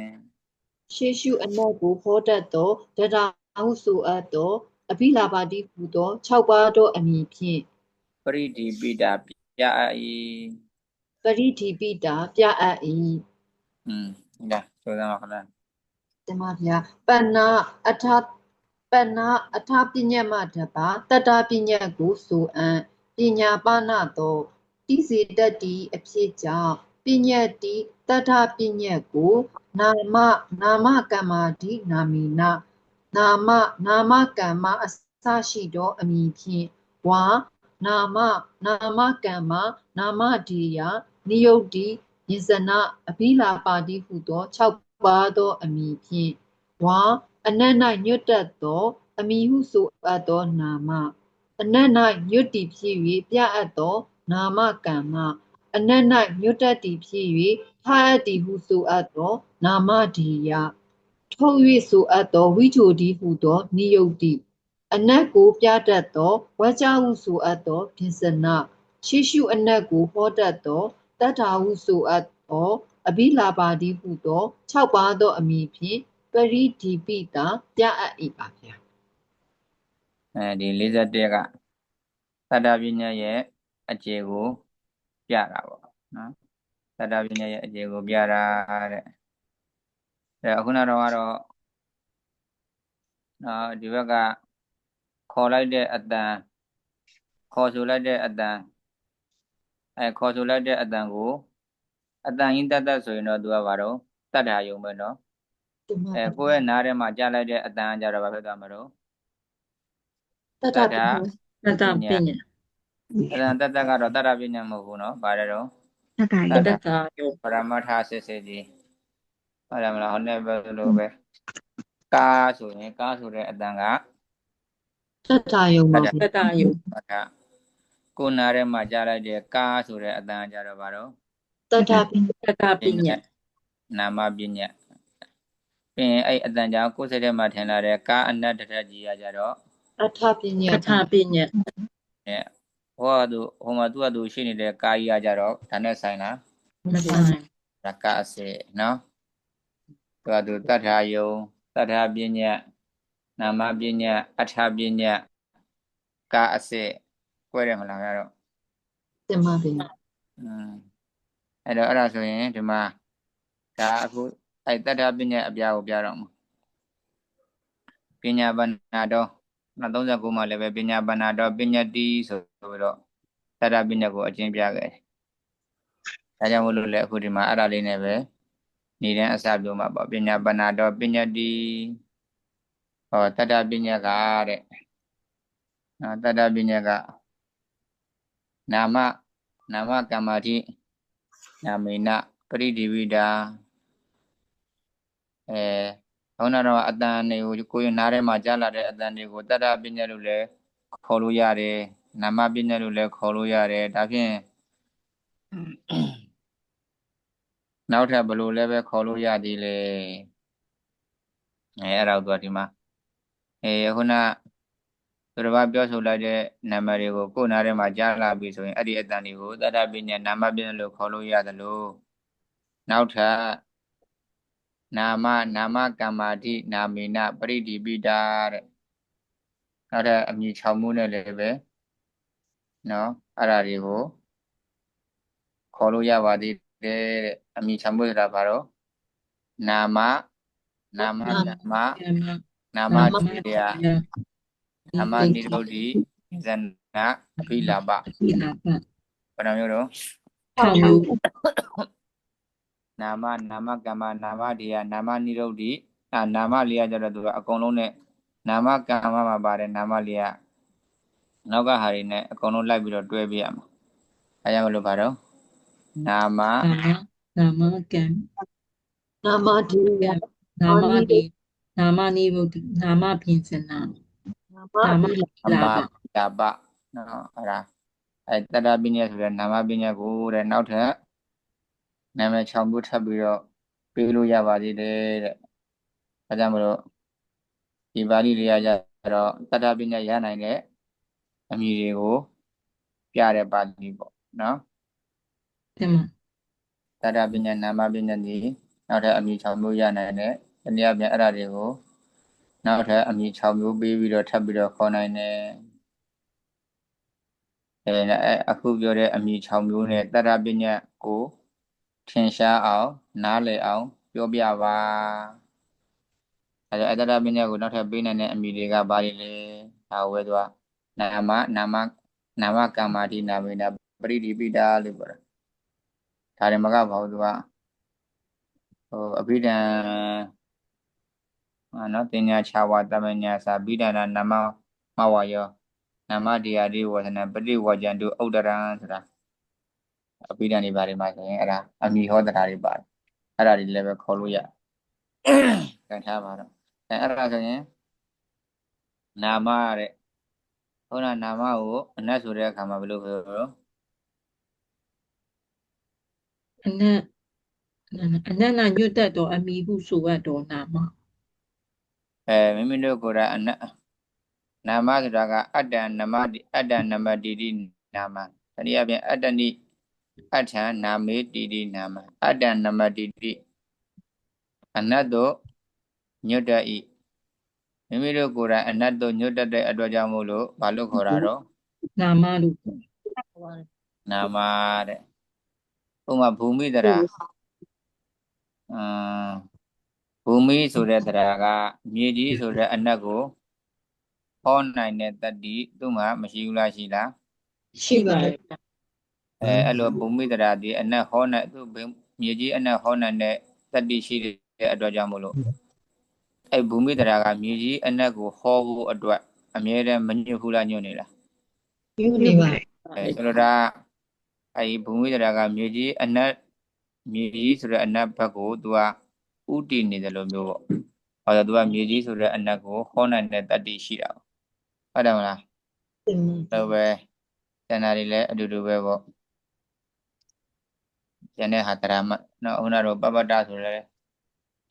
ရှေရှုအနတ်ကိုဟောတတ်သောတရားဟုဆိုအပ်သောအဘိလာဘတိဟုသော6ပါးသောအမည်ဖြင့် ပရိဒီပိတာပြအပ်၏ ပရိဒီပိတာပြအပ်၏ဒါဆိုသမှာခဏ တမဗျာပဏအထပညတ်မတပါတတပညတ်ကိုဆိုအံပညာပနသောတိစေတတ်တိအဖြစ်ကြောင့်ပညတ်တိတထပညတ်ကိုနာမကမ္မာတိနာမိနာနာမကမ္မာအစရှိသောအမည်ဖြင့်ဝါနာမကမ္မာနာမဒေယနိယုတ်တိယစ္စနာအဘိလာပါတိဟုသော6ပါးသောအမည်ဖြင့်ဝါအနန္တညွတ်တတ်သောအမည်ဟုဆိုအပ်သောနာမအနန္တညွတ်တိဖြစ်၍ပြအပ်သောနာမကမ္မအနန္တညွတ်တတ်သည်ဖြစ်၍ထားအပ်သည်ဟုဆိုအပ်သောနာမဒေယထုတ်၍ဆိုအပ်သောဝိချိုတိဟုသောနိယုတ်တိအနတ်ကိုပြတတ်သောဝကြဟုဆိုအပ်သောပြင်စနရှေရှုအနတ်ကိုဟောတတ်သောတတ္ထာဟုဆိုအပ်သောအဘိလာပါတိဟုသော6ပါးသောအမည်ဖြင့်ပရိဒီပိတာပြအပ်၏ပါဗျာဒီ41ကသတ္တပညာရဲ့အကျေကိုပြတာပေါ့နော်သတ္တပညာရဲ့အကျေကိုပြတာတဲ့အခုနောက်တော့ဒီဘက်ကခေါ်လိုက်တဲ့အတန်ခေါ်ဆိုလိုက်တဲ့အတန်ခေါ်ဆိုလိုက်တဲ့အတန်ကိုအတန်ကြီးတတ်ဆိုရင်တော့သူကဘာတော့တတ်တာယုံပဲနော်ကိုယ့်ရဲ့နားထဲမှာကြားလိုက်တဲ့အတန်ကြတော့ဘာဖြစ်သွားမှာတော့တတ္တပညာတတပညာအတန်တတ်ကတော့တတ္တပညာမဟုတ်ဘူးနော်ဘာလဲတော့တတယုံပရမထစစ်စစ်ကြီးဟုတ်တယ်မလားဟောနေပဲလို့ပဲကားဆိုရင်ကားဆိုတဲ့အတန်ကတတ္တယုံပါတတယုံကိုနားထဲမှာကြားလိုက်တဲ့ကားဆိုတဲ့အတန်ကြတော့ဘာတော့တတ္တပညာနာမပညာပြီးရင်အဲ့အတန်ကြောင့်ကိုယ်စိတ်ထဲမှာထင်လာတဲ့ကားအနတ္တထကြီးရကြတော့အထပညာပညာဟိုမှာသူကသူရှိနေတဲ့ကာကြီးရကြတော့ဒါနဲ့ဆိုင်လားမဆိုင်ရကအစေနော်သူတတ္ထာယုံတတ္ထာပညာနာမပညာအထပညာကာအစေကွဲတယ်မလားကတော့တင်ပါပြီအဲ့ဒါဆိုရင်ဒီမှာဒါအခုအဲ့တတ္ထာပညာအပြားကိုပြတော့မှာပညာဘာနာတော့ နောက်39မှာလည်းပဲပညာပဏ္ဏတော့ပညာတိဆိုပြီးတော့တတ္တပညာကိုအကျဉ်းပြခဲ့တယ်ဒါကြောင့်မို့လို့လည်းအခုဒီမှာအဲ့ဒါလေးနဲ့ပဲနေတဲ့အစပြောမှာပေါ့ပညာပဏ္ဏတော့ပညာတိဟောတတ္တပညာကတဲ့တတ္တပညာကနာမကမ္မာတိနာမေနပရိဒီဝိတာခေါင်းတော်အတန်တွေကိုကိုယ်နားထဲမှာကြားလာတဲ့အတန်တွေကိုတတ္တပညာလို့လည်းခေါ်လို့ရတယ်နာမပညာလို့လည်းခေါ်လို့ရတယ်ဒါဖြင့်နောက်ထပ်ဘလို့လည်းပဲခေါ်လို့ရသေးလေအဲ့ဒါတော့ဒီမှာခုနသူတစ်ပါးပြောဆိုလိုက်တဲ့နာမည်တွေကိုကိုယ်နားထဲမှာကြားလာပြီဆိုရင်အဲ့ဒီအတန်တွေကိုတတ္တပညာနာမပညာလို့ခေါ်လို့ရတယ်လို့နောက်ထပ်နာမကမ္မာတိနာမေနပရိဒီပိတာတဲ့နောက်ထပ်အမည်6မှုနဲ့လည်းပဲနော်အဲ့ဒါတွေကိုခေါ်လို့ရပါသေးတယ်တဲ့အမည်6မှုဆိုတာဘာတော့နာမတရားနာမနိရောဓိဇဏအပိလာပဘယ်နှမျိုးတော့6မျိုးနာမကမ္မနာမတရားနာမနိရောဓိနာမလေးရကြတော့သူကအကုန်လုံးနဲ့နာမကမ္မမှာပါတယ်နာမလေးကနောက်ကဟာတွေနဲ့အကုန်လုံးလိုက်ပြီးတော့တွဲပြရမှာအဲကြောင့်မလို့ပါတော့နာမကံနာမဒီနာမဒီနာမနိဗ္ဗုတိနာမပြင်စနာနာမလာပနော်အဲ့ဒါတတ္တပညာဆိုတဲ့နာမပညာကိုတဲ့နောက်ထပ်နာမည်6မျိုးထပ်ပြီးတော့ပေးလို့ရပါသေးတယ်တဲ့အဲကြောင့်မလို့ဒီပါဠိလေးရကြတော့တတ္တပညာရနိုင်တဲ့အမည်တွေကိုပြတဲ့ပါဠိပေါ့နော်တင်ပါတတ္တပညာနာမပညာဒီနောက်ထပ်အမည်6မျိုးရနိုင်တဲ့တနည်းအားဖြင့်အဲ့ဒါတွေကိုနောက်ထပ်အမည်6မျိုးပေးပြီးတော့ထပ်ပြီးတော့ခေါ်နိုင်တယ်အခုပြောတဲ့အမည်6မျိုးနဲ့တတ္တပညာကိုထင်ရှားအောင်နားလည်အောင်ပြောပြပါအဲတတ္တပညာကိုနောက်ထပ်ပေးနိုင်တဲ့အမည်တွေကဘာတွေလဲဒါဝဲသွားနာမကမ္မာတိနာမေနပရိဒီပိတာလို့ပြောတာဒါတွေမကဘာလို့သူကအဘိဓမ္မာနော်တင်ညာခြာဝါတမညာစာဘိဓာနာနာမမဝါယောနာမတရားဒီဝဇနာပရိဝကြံတုဥဒ္ဒရံဆိုတာအဘိဓာန်တွေဘာတွေမှာဆိုရင်အဲ့ဒါအမိဟောတရားတွေပါတယ်အဲ့ဒါတွေလည်းပဲခေါ်လို့ရကန်ထားပါတော့အဲ့ဒါဆိုရင်နာမတဲ့ဟောနာမကိုအနတ်ဆိုတဲ့အခါမှာဘယ်လိုပြောတော့အနတ်နာညွတ်တတ်တော့အမိဟုဆိုရတော့နာမမိမိတို့ကိုယ်ကအနတ်နာမဆိုတာကအတ္တနမတိတိနာမတနည်းအားဖြင့်အတ္တနိအဋ္ဌံနာမေတိတိနာမအတ္တနမတိတိအနတ်တို့ညွတ်တတ်၏မိမိတို့ကိုယ်တိုင်အနတ်တို့ညွတ်တတ်တဲ့အတွက်ကြောင့်မို့လို့ဘာလို့ခေါ်တာတော့နာမလို့နာမတဲ့ဥပမာဘူမိတရာဘူမိဆိုတဲ့တရားကမြေကြီးဆိုတဲ့အနတ်ကိုဟောနိုင်တဲ့တတ္တိသူ့မှာမရှိဘူးလားရှိလားရှိပါတယ်အဲ့လိုဘူမိတရားဒီအနတ်ဟောနိုင်သူမြေကြီးအနတ်ဟောနိုင်တဲ့တတ္တိရှိတဲ့အတွက်ကြောင့်မို့လို့အဲ့ဘူမိတရားကမြေကြီးအနတ်ကိုဟောဖို့အတွက်အမြဲတမ်းမညွတ်ဘူးလားညွတ်နေလားညွတ်နေပါဆိုတော့ဒါအဲ့ဘူမိတရားကမြေကြီးဆိုတဲ့အနတ်ဘက်ကိုသူကဥတည်နေတယ်လို့မျိုးပေါ့ဟောတော့သူကမြေကြီးဆိုတဲ့အနတ်ကိုဟောနိုင်တဲ့တတ္တိရှိတာဟုတ်တယ်မလားဟုတ်ပဲကျန်တာတွေလည်းအတူတူပဲပေါ့ကျန်တဲ့ဟာတရားမနော်ခုနတော့ပပတ္တဆိုလဲ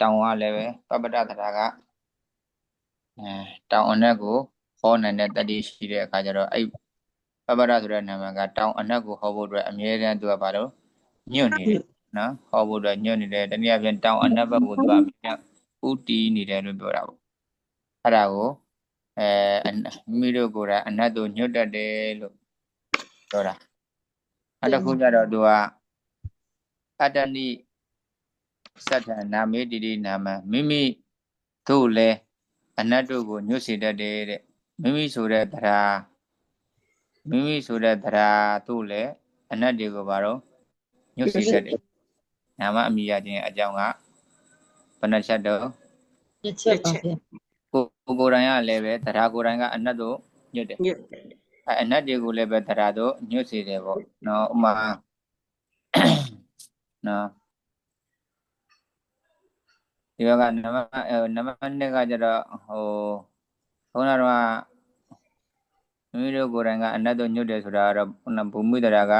တောင်ကလည်းပဲပပတ္တတရားကတောင်အနက်ကိုဟောနိုင်တဲ့တတိရှိတဲ့အခါကျတော့အဲ့ပပတ္တဆိုတဲ့နာမည်ကတောင်အနက်ကိုဟောဖို့အတွက်အမြဲတမ်းသူကဘာလို့ညွတ်နေတယ်နော်ဟောဖို့အတွက်ညွတ်နေတယ်တနည်းအားဖြင့်တောင်အနက်ဘက်ကိုသူကအမြဲတမ်းဥတီးနေတယ်လို့ပြောတာပေါ့အဲ့ဒါကိုမိမိတို့ကိုယ်တိုင်အနတ်တို့ညွတ်တတ်တယ်လို့ပြောတာအဲ့တစ်ခုကျတော့သူကအတ္တနိသတ္တနာမေတိတိနာမမိမိတို့လည်းအနတ်တို့ကိုညွတ်စေတတ်တယ်တဲ့ မိမိဆိုတဲ့တရားမိမိဆိုတဲ့တရားတို့လည်းအနတ်တွေကိုဘာလို့ညှို့စေတတ်တယ်နာမအမိရခြင်းအကြောင်းကဘယ်နှချက်တော့ နှစ်ချက်ပါဗျာ ကိုယ်တိုင်ကလည်းပဲတရားကိုယ်တိုင်ကအနတ်တို့ညှို့တယ်အနတ်တွေကိုလည်းပဲတရားတို့ညှို့စေတယ်ပေါ့နော်ဥမာနော်ဒီဘက်ကနမနှစ်ကကျတော့ဘုန်းတော်ကမိမိတို့ကိုယ်တိုင်ကအနတ်တို့ညှို့တယ်ဆိုတာကတော့ဘူမိတရားက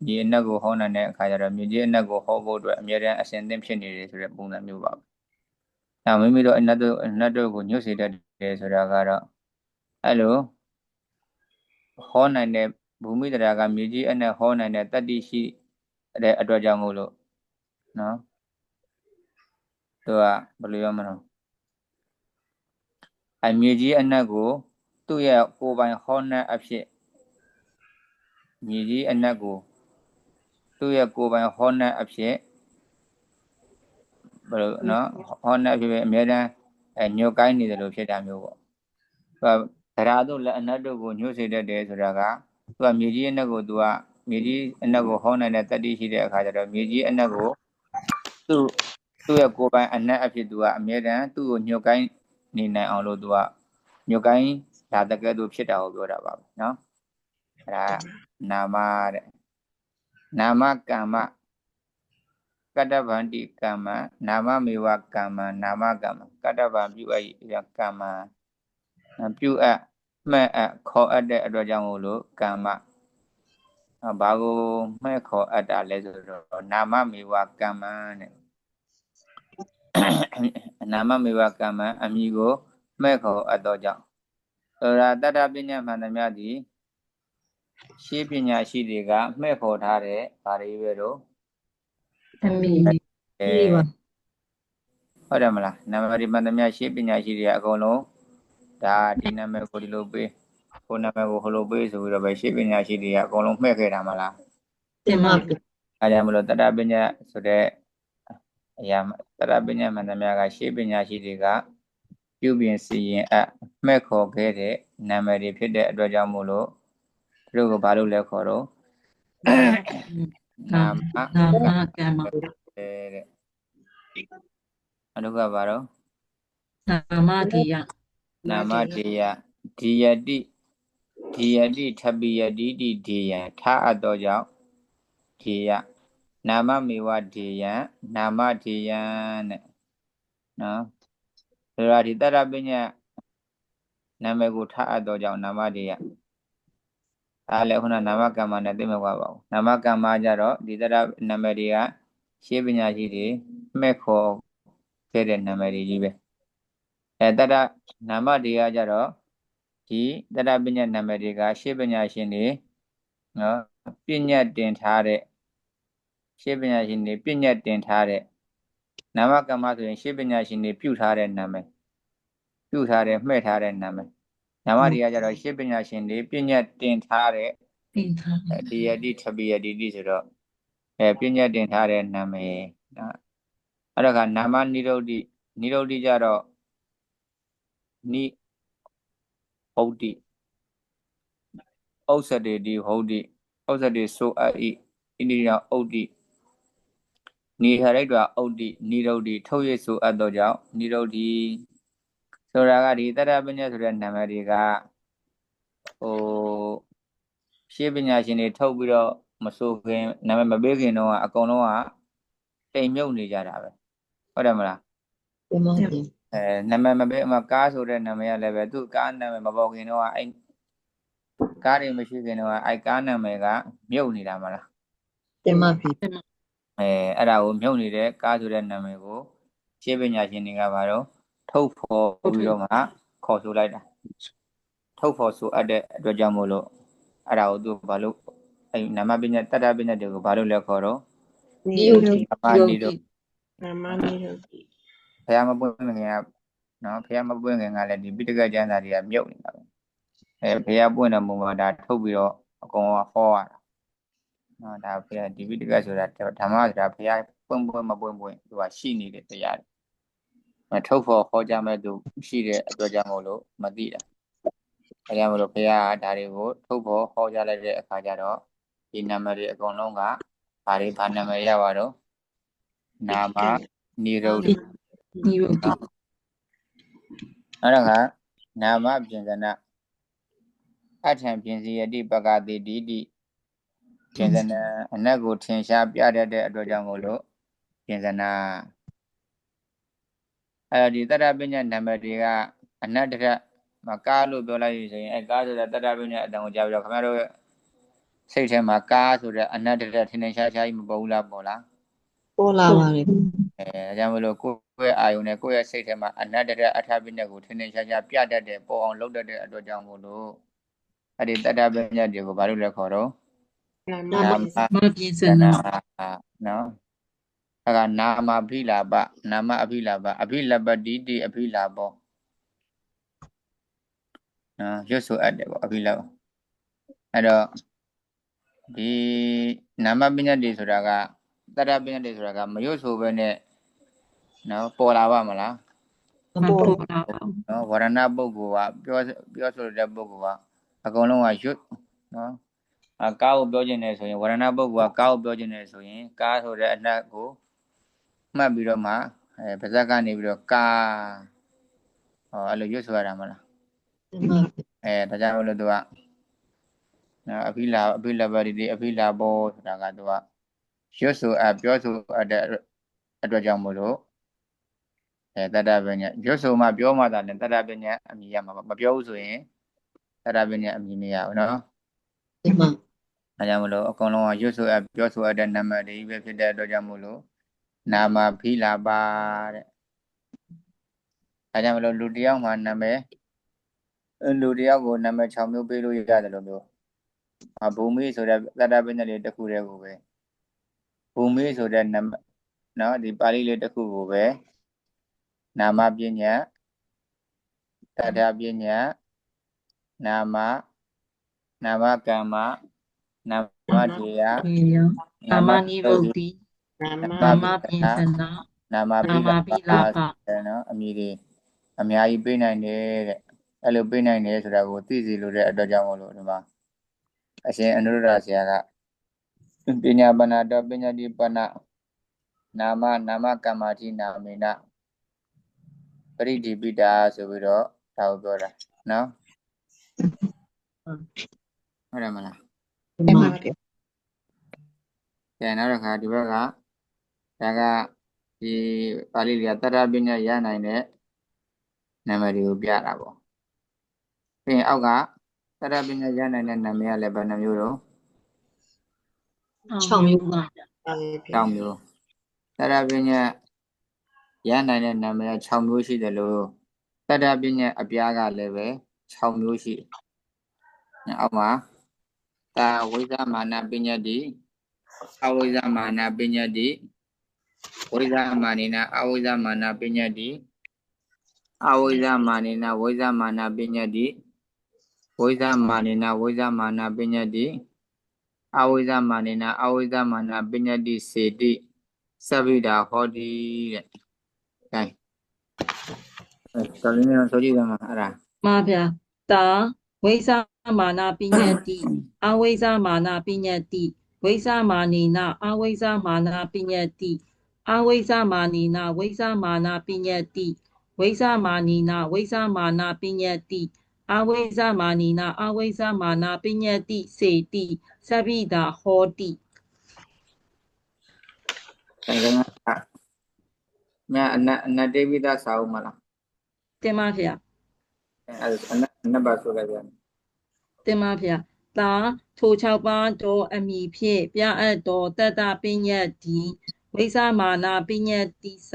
ဒီအနတ်ကိုဟောနိုင်တဲ့အခါကျတော့မြေကြီးအနတ်ကိုဟောဖို့အတွက်အမြဲတမ်းအစဉ်သင့်ဖြစ်နေတယ်ဆိုတဲ့ပုံစံမျိုးပါ။မိမိတို့အနတ်တို့ကိုညှို့စေတတ်တယ်ဆိုတာကတော့အဲ့လိုဟောနိုင်တဲ့ဘူမိတရားကမြေကြီးအနတ်ဟောနိုင်တဲ့တတ္တိရှိတဲ့အတွက်ကြောင့်မို့လို့နော်သူကဘယ်လိုပြောမလဲမြေကြီးအနတ်ကိုသူ့ရဲ့ကိုယ်ပိုင်ဟောနှံ့အဖြစ်မြေကြီးအနတ်ကိုသူ့ရဲ့ကိုယ်ပိုင်ဟောနှံ့အဖြစ်ဘယ်လိုနော်ဟောနှံ့အဖြစ်ပဲအများတန်းညှို့ကိုင်းနေတယ်လို့ဖြစ်တာမျိုးပေါ့တရားတို့လည်းအနတ်တို့ကိုညှို့စေတတ်တယ်ဆိုတာကသူကမြေကြီးအနတ်ကိုသူကမြေကြီးအနတ်ကိုဟောနိုင်တဲ့တတ္တိရှိတဲ့အခါကျတော့မြေကြီးအနတ်ကိုသူ့ရဲ့ကိုယ်ပိုင်အနတ်အဖြစ်သူကအမြဲတမ်းသူ့ကိုညှို့ကိုင်းနေနိုင်အောင်လို့သူကညှို့ကိုင်းဒါတကယ်လို့ဖြစ်တာကိုပြောတာပါနော်အဲ့ဒါနာမတဲ့နာမကမ္မကတ္တဗန္တိကမ္မနာမမေဝကမ္မနာမကမ္မကတ္တဗံပြုအပ်ကမ္မပြုအပ်မှဲ့အပ်ခေါ်အပ်တဲ့အတွက်ကြောင့်မို့လို့ကမ္မဘာကိုမှဲ့ခေါ်အပ်တာလဲဆိုတော့နာမမေဝကမ္မတဲ့နာမမေဝကမ္မအမည်ကိုမှဲ့ခေါ်အပ်သောကြောင့်ဆိုတာတတ္တပညာမှန်သမျှသည်ရှင်းပညာရှိတွေကမှဲ့ခေါ်ထားတဲ့ဘာတွေပဲတော့အမီဟုတ်တယ်မလားနာမည်မှန်သမျှရှင်းပညာရှိတွေကအကုန်လုံးဒါဒီနာမည်ကိုဒီလိုပေးကိုနာမည်ကိုဟိုလိုပေးဆိုပြီးတော့ပဲရှင်းပညာရှိတွေကအကုန်လုံးမှဲ့ခဲ့တာမလားတင်ပါဗျာအဲဒါမလို့တတ္တပညာဆိုတဲ့အရာတတ္တပညာမှန်သမျှကရှင်းပညာရှိတွေကပြုပြင်စီရင်မှဲ့ခေါ်ခဲ့တဲ့နာမည်တွေဖြစ်တဲ့အတွက်ကြောင့်မို့လို့သူတို့ကဘာလို့လဲခေါ်တော့နာမကမ္မတဲ့အနုကဘာတော့နာမတိယဒီယတိထပိယတိတိဒီယံထားအပ်သောကြောင့်ဒီယနာမမေဝဒီယံနာမဒီယံတဲ့နော်ဆိုတော့ဒီတတ္တပညာနာမည်ကိုထားအပ်သောကြောင့်နာမဒီယအားလည်းခုနနာမကမ္မနဲ့သိမကွာပါဘူးနာမကမ္မကြတော့ဒီတတ္တနာမည်တွေကရှင်းပညာရှိတွေမှဲ့ခေါ်ခဲ့တဲ့နာမည်တွေကြီးပဲတတ္တနာမတွေကကြတော့ဒီတတ္တပညာနာမည်တွေကရှင်းပညာရှင်တွေနော်ပညာတင်ထားတဲ့ရှင်းပညာရှင်တွေပညာတင်ထားတဲ့နာမကမ္မဆိုရင်ရှင်းပညာရှင်တွေပြုထားတဲ့နာမည်ပြုထားတဲ့မှဲ့ထားတဲ့နာမည်နာမတွေကကြတော့ရှင်းပညာရှင်တွေပညာတင်ထားတဲ့ဒီယတိထပိယတိတိဆိုတော့ပညာတင်ထားတဲ့နာမည်အဲ့ဒါကနာမနိရုဒ္ဓိကြတော့နိဟုတ်တိဥစ္စတေတိဟုတ်တိဥစ္စတေဆိုအပ်ဤဣတိယဥဒ္တိနိဟရိတ္တဥဒ္တိနိရုဒ္ဓိထုတ်ရဆိုအပ်သောကြောင့်နိရုဒ္ဓိဆိုတာကဒီတတ္တပညာဆိုတဲ့နာမည်တွေကရှင်းပညာရှင်တွေထုတ်ပြီးတော့မဆိုခင်နာမည်မပေးခင်တော့အကုန်လုံးကတိမ်မြုပ်နေကြတာပဲဟုတ်တယ်မလားနာမည်မပေးကားဆိုတဲ့နာမည်ကလည်းပဲသူကားနာမည်မပေါ်ခင်တော့အဲ့ကားတွေမရှိခင်တော့အဲ့ကားနာမည်ကမြုပ်နေတာမလားတင်ပါပြီအဲ့ဒါကိုမြုပ်နေတဲ့ကားဆိုတဲ့နာမည်ကိုရှင်းပညာရှင်တွေကဘာလို့ထုတ်ဖော်ပြီးတော့မှခေါ်ဆိုလိုက်တာထုတ်ဖော်ဆိုအပ်တဲ့အတွက်ကြောင့်မို့လို့အဲ့ဒါကိုသူဘာလို့အဲ့နာမပညာတတ္တပညာတွေကိုဘာလို့လဲခေါ်တော့နိယုတ်တိနာမနိယုတ်တိဘုရားမပွင့်ခင်ကနော်ဘုရားမပွင့်ခင်ကလည်းဒီပိဋကကျမ်းစာတွေကမြုပ်နေတာပဲဘုရားပွင့်တဲ့ပုံမှာဒါထုတ်ပြီးတော့အကုန်ဟောရတာနော်ဒါဘုရားဒီပိဋကဆိုတာဓမ္မဆိုတာဘုရားပွင့်မပွင့်သူကရှိနေတဲ့တရားတွေထုတ်ဖို့ဟောကြားမဲ့သူရှိတဲ့အတွက်ကြောင့်မို့လို့မသိတာ အဲကြောင့်မလို့ဘုရားဒါတွေကိုထုတ်ဖို့ဟောကြားလိုက်တဲ့အခါကျတော့ဒီနာမည်တွေအကုန်လုံးကဘာနာမည်ရပါတော့နာမနိရုဒ္ဓ နိရောဓ အဲ့ဒါကနာမပြင်စနာအထံပြင်စီယတိပကတိတိတိပြင်စနာအနတ်ကိုထင်ရှားပြတတ်တဲ့အတွက်ကြောင့်မို့လို့ပြင်စနာဒီတတ္တပညာနာမည်တွေကအနတ္တရမကားလို့ပြောလိုက်ဆိုရင်ကားဆိုတဲ့တတ္တပညာအတန်ကိုကြားပြီးတော့ခင်ဗျားတို့စိတ်ထဲမှာကားဆိုတဲ့အနတ္တရထင်ထင်ရှားရှားကြီးမပေါ်ဘူးလားပေါ်လား ပေါ်လာပါတယ် ဒါကြောင့်မလို့ကိုယ့်ရဲ့အာယုန်နဲ့ကိုယ့်ရဲ့စိတ်ထဲမှာအနတ္တရအထာပညာကိုထင်ထင်ရှားရှားပြတတ်တဲ့ပေါ်အောင်လုပ်တတ်တဲ့အတွက်ကြောင့်မို့လို့အဲ့ဒီတတ္တပညာတွေကိုဘာလို့လဲခေါ်တော့နာမ မပြင်စနာ နော်အဲ့ကနာမအဖိလာပနာမအဖိလာပအဖိလပတိတိအဖိလာဘောရွတ်ဆိုအပ်တယ်ပေါ့အဖိလာဘောအဲ့တော့ဒီနာမပညာတွေဆိုတာကတတ္တပညာတွေဆိုတာကမရွတ်ဆိုဘဲနဲ့နော်ပေါ်လာပါမလား မပေါ်လာပါဘူး နော်ဝရဏပုဂ္ဂိုလ်ကပြောဆိုတဲ့ပုဂ္ဂိုလ်ကအကုန်လုံးကရွတ်နော်ကားကိုပြောခြင်းနဲ့ဆိုရင်ဝရဏပုဂ္ဂိုလ်ကကားကိုပြောခြင်းနဲ့ဆိုရင်ကားဆိုတဲ့အနတ်ကိုမှတ်ပြီးတော့မှပါဇက်ကနေပြီးတော့ကားအဲ့လိုရွတ်ဆိုရတာမလားဒါကြောင့်မလို့သူကအဖိလာပါတိအဖိလာဘောဆိုတာကသူကရွတ်ဆိုပြောဆိုတဲ့အတွက်ကြောင့်မို့လို့တတ္တပညာရွတ်ဆိုမှပြောမှသာလည်းတတ္တပညာအမြင်ရမှာမပြောဘူးဆိုရင်တတ္တပညာအမြင်မရဘူးနော်အဲကြောင့်မလို့အကုန်လုံးကရွတ်ဆိုပြောဆိုတဲ့နာမည်တွေပဲဖြစ်တဲ့အတွက်ကြောင့်မို့လို့နာမဖိလာပါတဲ့အဲကြောင့်မလို့လူတယောက်မှာနာမည်လူတယောက်ကိုနာမည်6မျိုးပေးလို့ရတယ်လို့မျိုးဘူမိဆိုတဲ့တတ္တပညာလေးတစ်ခုတည်းကိုပဲဘူမိဆိုတဲ့နာမည်နော်ဒီပါဠိလေးတစ်ခုကိုပဲနာမပညာတတ္တပညာနာမကမ္မနာမတေယ နာမနိရုဒ္ဓိနာမပြင်စနာ နာမပိလာပနော်အမည်တွေအများကြီးပေးနိုင်တယ်တဲ့အဲ့လိုပေးနိုင်တယ်ဆိုတာကိုသိစီလို့တဲ့အတွက်ကြောင့်မို့လို့ဒီမှာအရှင်အနုရဒဆရာကပညာပဏတောပညာတိပဏနာမကမ္မတိနာမေနပရိဒီပိတာဆိုပြီးတော့ဒါကိုပြောတာနော်ဟုတ်တယ်မလားမှန်ပါဗျာ ကဲနောက်တစ်ခါဒီဘက်ကဒါကဒီပါဠိလေးကတတ္တပညာရနိုင်တဲ့နာမည်တွေကိုပြတာပေါ့ပြီးရင်အောက်ကတတ္တပညာရနိုင်တဲ့နာမည်ကလည်းဘယ်နှမျိုးတော့ 6 မျိုးပါ 6မျိုးတတ္တပညာရနိုင်တဲ့နာမည်က6မျိုးရှိတယ်လို့တတ္တပညာအပြားကလည်းပဲ6မျိုးရှိတယ်အောက်မှာတာဝိဇ္ဇမာနပညာတိအဝိဇ္ဇမာနပညာတိဝိဇ္ဇမာနိနာအဝိဇ္ဇမာနပညာတိအဝိဇ္ဇမာနိနာဝိဇ္ဇမာနပညာတိဝိဇ္ဇမာနိနာဝိဇ္ဇမာနပညာတိအဝိဇ္ဇမာနိနာအဝိဇ္ဇမာနပညာတိစေတိသဗ္ဗိတာဟောတိတဲ့။ကဲ။တော်လေးနဲ့ဆိုကြည့်ကြမှာအဲ့ဒါ မှာဗျာတာဝိဇ္ဇမာနပညတ္တိအဝိဇ္ဇမာနပညတ္တိဝိဇ္ဇမာနေနအဝိဇ္ဇမာနပညတ္တိအဝိဇ္ဇမာနေနဝိဇ္ဇမာနပညတ္တိဝိဇ္ဇမာနေနဝိဇ္ဇမာနပညတ္တိအဝိဇ္ဇမာနေနအဝိဇ္ဇမာနပညတ္တိစေတိသဗ္ဗိတာဟောတိ ။ဒါကညအနတ်တေဝိသစာအုပ်မလား တင်ပါဗျာ ။အဲ့ဒါအနတ်ပါဆိုလိုက်ပြန် တင်ပါဗျာသာထို6ပါးတော်အမိဖြင့်ပြအပ်တော်တတ္တပညတ္တိဝိဇ္ဇမာနပညတ္တိစ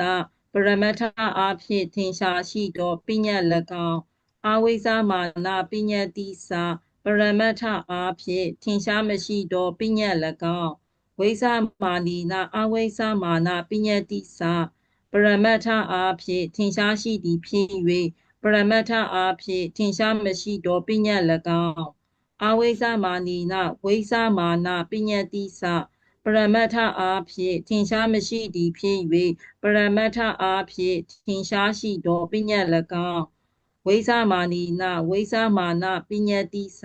ပရမတ္ထအားဖြင့်ထင်ရှားရှိတော်ပညတ်၎င်းအဝိဇ္ဇမာနပညတ္တိစပရမတ္ထအားဖြင့်ထင်ရှားမရှိတော်ပညတ်၎င်းဝိဇ္ဇမာနီနာအဝိဇ္ဇမာနပညတ္တိစပရမတ္ထအားဖြင့်ထင်ရှားရှိသည်ဖြစ်၍ပရမတ္ထအားဖြင့်ထင်ရှားမရှိတော်ပညတ်၎င်းအဝိဇ္ဇမာနီနာဝိဇ္ဇမာနပညတ္တိစပရမတ္ထအားဖြင့်ထင်ရှားမရှိသည်ဖြစ်၍ပရမတ္ထအားဖြင့်ထင်ရှားရှိတော်ပညတ်၎င်း ဝိဇာမာနီနာဝိဇာမာနာပညာတိစ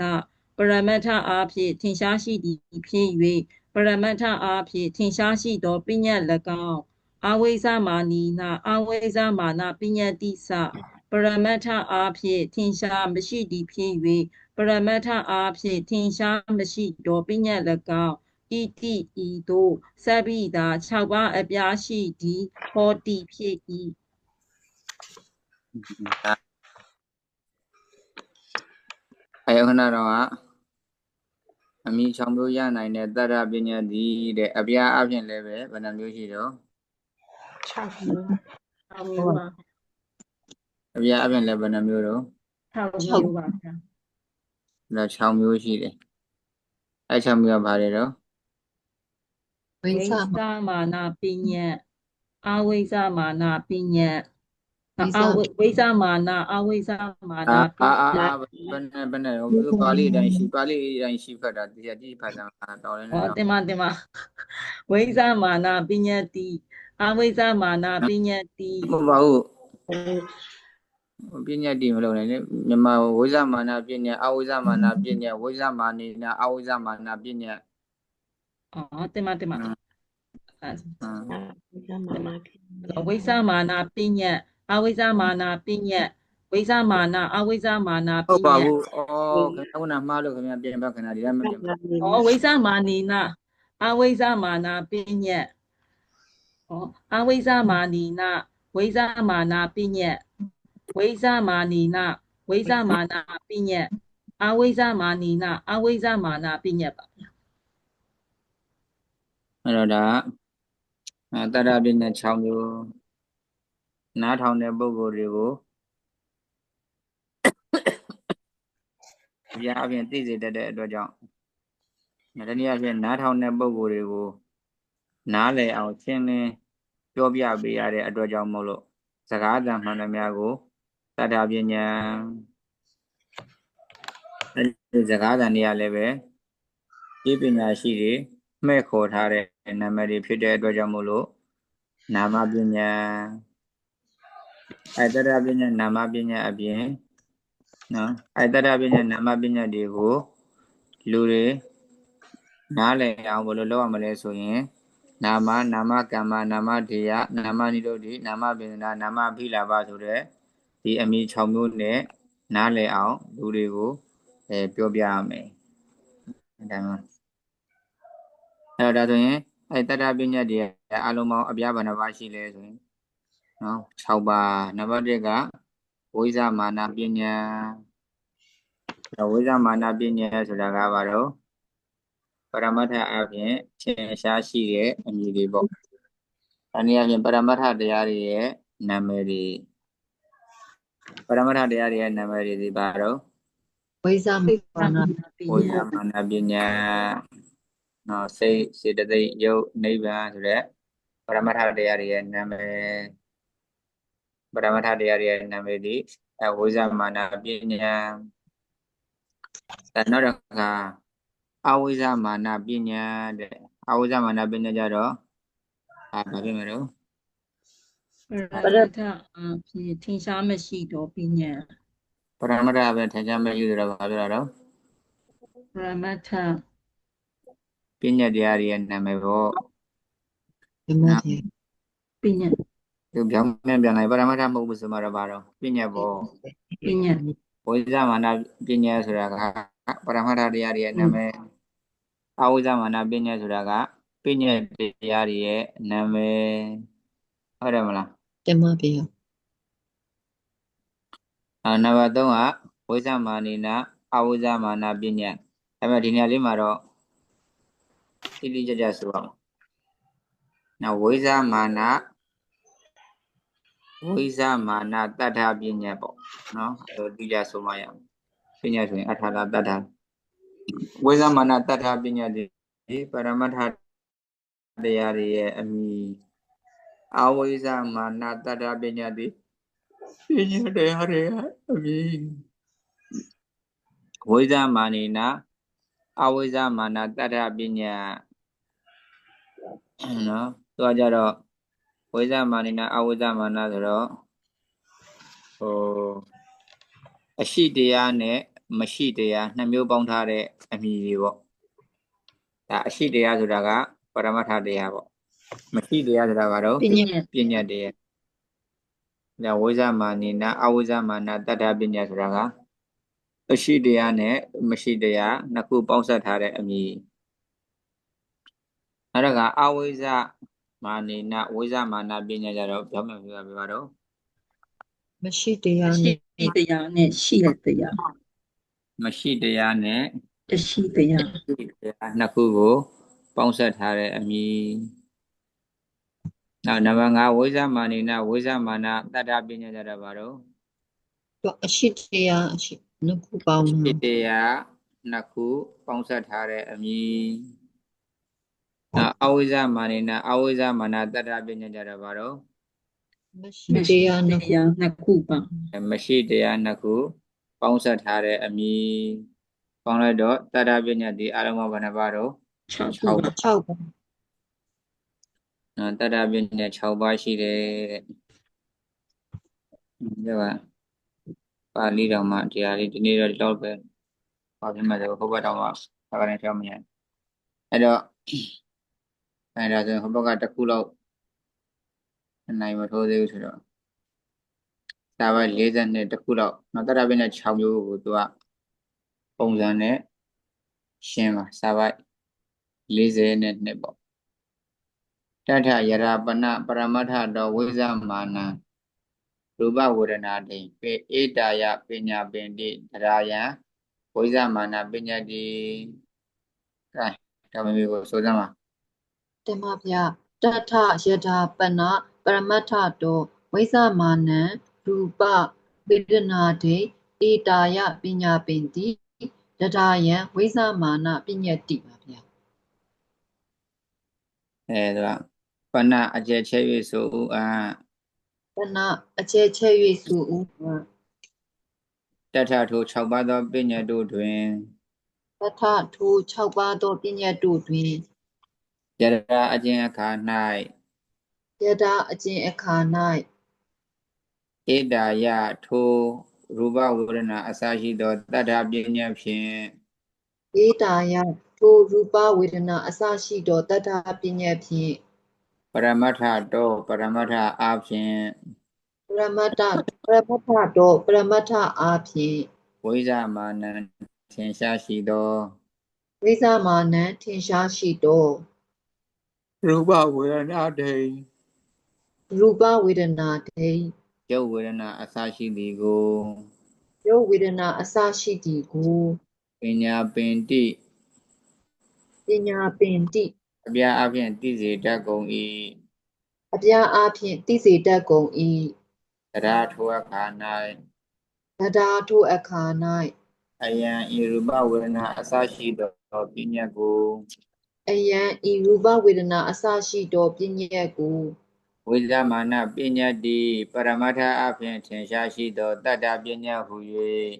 ပရမတ္ထအားဖြင့်ထင်ရှားရှိသည်ဖြစ်၍ပရမတ္ထအားဖြင့်ထင်ရှားရှိသောပညာ၎င်းအဝိဇာမာနီနာအဝိဇာမာနာပညာတိစပရမတ္ထအားဖြင့်ထင်ရှားမရှိသည်ဖြစ်၍ပရမတ္ထအားဖြင့်ထင်ရှားမရှိသောပညာ၎င်းဤတိဤသို့စပိတာ6ပါးအပြားရှိသည်ဟောတိဖြစ်၏ အယောခဏတော့ကအမိ6မျိုးရနိုင်တဲ့တတ္တပညာတိတဲ့အပြားအပြင်လည်းပဲဘယ်နှမျိုးရှိတော့6မျိုးပါအပြားအပြင်လည်းဘယ်နှမျိုးတော့6မျိုးပါဗျာဒါ6မျိုးရှိတယ်အဲ6မျိုးကဘာတွေတော့ဝိဇာ မာနာပညာအဝိဇာမာနာပညာဝိဇာမာနာအဝိဇာမာနာပညာဘယ်နဲ့ပါဠိအတိုင်းရှိဖတ်တာတရားကြည့်ဖတ်တာတော်တယ်နော်တင်မဝိဇာမာနာပညာတိအဝိဇာမာနာပညာတိမဟုတ်ပါဘူးပညာတိမလို့နိုင်နဲ့မြန်မာဝိဇာမာနာပညာအဝိဇာမာနာပညာဝိဇာမာနေနာအဝိဇာမာနာပညာတင်မဝိဇာမာနာပညာအဝိဇာမာနာပညာဝိဇာမာနာအဝိဇာမာနာပညာဟုတ်ပါဘူးခင်ဗျားကမှားလို့ခင်ဗျားပြင်ပါခဏဒီကမပြင်ပါဝိဇာမာနေနာအဝိဇာမာနာပညာအဝိဇာမာနီနာဝိဇာမာနာပညာဝိဇာမာနီနာဝိဇာမာနာပညာအဝိဇာမာနီနာအဝိဇာမာနာပညာပါအဲ့တော့ဒါတတ္တပညာ6မျိုးနားထောင်တဲ့ပုဂ္ဂိုလ်တွေကိုအပြားအပြင်သိစေတတ်တဲ့အတွက်ကြောင့်တနည်းအားဖြင့်နားထောင်တဲ့ပုဂ္ဂိုလ်တွေကိုနားလည်အောင်ရှင်းလင်းပြောပြပေးရတဲ့အတွက်ကြောင့်မို့လို့စကားသံမှန်သမျှကိုတတ္တပညာစကားသံတွေကလည်းပဲဒီပညာရှိတွေမှဲ့ခေါ်ထားတဲ့နာမည်တွေဖြစ်တဲ့အတွက်ကြောင့်မို့လို့နာမပညာတတ္တပညာနာမပညာအပြင်နော်တတ္တပညာနာမပညာတွေကိုလူတွေနားလည်အောင်ဘယ်လိုလုပ်ရမလဲဆိုရင်နာမကမ္မနာမဒေယနာမနိရောဓိနာမပင်နာနာမဖိလာပဆိုတဲ့ဒီအမည်6မျိုးနဲ့နားလည်အောင်လူတွေကိုပြောပြရမယ်ဒါမှဒါဆိုရင်တတ္တပညာတွေအလုံးပေါင်းအပြားဘယ်နှပါးရှိလဲဆိုရင်နော်6ပါးနံပါတ်1ကဝိဇာမာနပညာဝိဇာမာနပညာဆိုတာကဘာတော့ပရမတ္ထအပြင်ထင်ရှားရှိတဲ့အမည်တွေပေါ့။ဒါနည်းအားဖြင့်ပရမတ္ထတရားတွေရဲ့နာမည်တွေပရမတ္ထတရားတွေရဲ့နာမည်တွေဒီပါတော့ဝိဇာမာနပညာနော်စေတသိက်ယုတ်နိဗ္ဗာန်ဆိုတဲ့ပရမတ္ထတရားတွေရဲ့နာမည်ပရမတ္ထတရားတွေရဲ့နာမည်ဒီဝိဇာမာနပညာနောက်တစ်ခါအဝိဇ္ဇမာနပညာတဲ့အဝိဇ္ဇမာနပညာကြတော့ဘာဖြစ်မလို့ပရမတ္ထအဖြစ်ထင်ရှားမရှိတော့ပညာပရမတ္ထပဲထင်ရှားမရှိတော့ဘာပြောတာတော့ပရမတ္ထပညာတရားရဲ့နာမည်ပေါ့ပညာသူပြောင်းပြန်လိုက်ပရမတ္ထမဟုတ်ဘူးဆိုမှတော့ဘာတော့ပညာပေါ့ပညာဝိဇ္ဇမာနပညာဆိုတာကပရမတ္ထတရားရဲ့နာမည်အဝိဇ္ဇမာနပညာဆိုတာကပညာတရားရဲ့နာမည်ဟုတ်တယ်မလားတင်ပါဗျာနံပါတ်3ကဝိဇ္ဇမာနိနာအဝိဇ္ဇမာနပညာအဲ့မဲ့ဒီနေရာလေးမှာတော့တိတိကျကျဆိုအောင်နော်ဝိဇ္ဇမာနတတ္ထပညာပေါ့နော်တိကျဆိုမှရအောင်ပညာဆိုရင်အထာတတ္ထဝိဇ္ဇမာနတတ္ထပညာဒီပရမတ္ထတရားရဲ့အမည်အဝိဇ္ဇမာနတတ္ထပညာဒီပညာတရားရဲ့အမည်ဝိဇ္ဇမာနိနာအဝိဇ္ဇမာနတတ္ထပညာနော်သူကကြတော့ဝိဇ္ဇမာနိနာအဝိဇ္ဇမာနဆိုတော့ အရှိတရားနဲ့မရှိတရားနှစ်မျိုးပေါင်းထားတဲ့အမည်တွေပေါ့ဒါအရှိတရားဆိုတာကပရမတ္ထတရားပေါ့မရှိတရားဆိုတာကတော့ ပညာ ပညာတရားဒါဝိဇ္ဇမာနိနာအဝိဇ္ဇမာနာတတ္ထပညာဆိုတာကအရှိတရားနဲ့မရှိတရားနှစ်ခုပေါင်းစပ်ထားတဲ့အမည်အဲ့ဒါကအဝိဇ္ဇမာနိနာဝိဇ္ဇမာနာပညာကြတော့ပြောမယ်ပြောပြပါတော့ မရှိတရား ရှိ နဲ့ တရားနဲ့ရှိတဲ့တရား မရှိတရားနဲ့ တရှိတရား ရှိတရားနှစ်ခုကိုပေါင်းစပ်ထားတဲ့အမည်နောက်နံပါတ်5ဝိဇ္ဇမာနိနာဝိဇ္ဇမာနာတတ္ထပညာကြတော့ဘာတော့ အရှိတရားအရှိနှစ်ခုပေါင်း ရှိတရားနှစ်ခုပေါင်းစပ်ထားတဲ့အမည်အဝိဇ္ဇမာနိနာအဝိဇ္ဇမာနာတတ္ထပညာကြတော့ဘာတော့ မရှိတရားနှစ်ခု နှစ်ခုပါ မရှိတရားနှစ်ခုပေါင်းစပ်ထားတဲ့အမည်ပေါင်းလိုက်တော့တတ္ထပညာဒီအလုံးစုံဘယ်နှပါတော့ 6ခုပါ 6ပါ တတ္တပညာ6ပါးရှိတယ်တဲ့ဒါကပါဠိတော်မှာတရားလေးဒီနေ့တော့လောက်ပဲပါပြမှာတော့ဟိုဘက်တော်မှာဒါကလည်းကြောက်မရအဲ့တော့အဲ့ဒါဆိုဟိုဘက်ကတစ်ခုလောက်နိုင်မထိုးသေးဘူးဆိုတော့ဒါပဲ42တစ်ခုလောက်နော်တတ္တပညာ6မျိုးကိုသူကပုံစံနဲ့ရှင်းပါစာပိုက်42ပေါ့တထယရပနပရမတ္ထတော်ဝိဇ္ဇမာနံရူပဝေဒနာတိပေဧတာယပညာပင်တိတရားယံဝိဇ္ဇမာနပညာတိကဲဒါမျိုးကိုဆိုစမ်းပါ တင်ပါဗျာတထယထာပနပရမတ္ထတောဝိဇ္ဇမာနံရူပဝေဒနာတေဧတာယပညာပင်တိတထာယံဝိဇ္ဇမာနပညတ္တိပါဗျာ ဒါပဏအကျယ်ချဲ၍ဆိုဥအံ ပနအကျဲချဲ၍စုဥ တထထို6ပါးသောပညာတို့တွင် တထထို6ပါးသောပညတ်တို့တွင် ယရအကျဉ်အခါ ယထာအကျင့်အခါ ၌ဧတာယထိုရူပဝေဒနာအစရှိသောတတ္ထပညာဖြင့် ၌ဧတာယထိုရူပဝေဒနာအစရှိသောတတ္ထပညတ်ဖြင့် ပရမတ္ထတောပရမတ္ထအားဖြင့် ပရမတ္ထတောပရမတ္ထအားဖြင့် ဝိဇ္ဇမာနံထင်ရှားရှိသော ဝိဇ္ဇမာနံထင်ရှားရှိသော ရူပဝေဒနာတိ ရူပဝေဒနာတေ ရုပ်ဝေဒနာအစရှိသည်ကို ရုပ်ဝေဒနာအစရှိသည်ကို ပညာပင်တိ ပညာပင်တိ အပြာအဖြင့်သိစေတတ်ကုန်၏ အပြားအားဖြင့်သိစေတတ်ကုန်၏ တရားထိုအခါ ဗဒါထိုအခါ ၌အယံဤရူပဝေဒနာအစရှိသောပညာကို ၌အယံဤရူပဝေဒနာအစရှိသောပညတ်ကို ဝိဇ္ဇမာနပညာတိပရမတ္ထအဖြင့်ထင်ရှားရှိသောတတ္တပညာဟု၍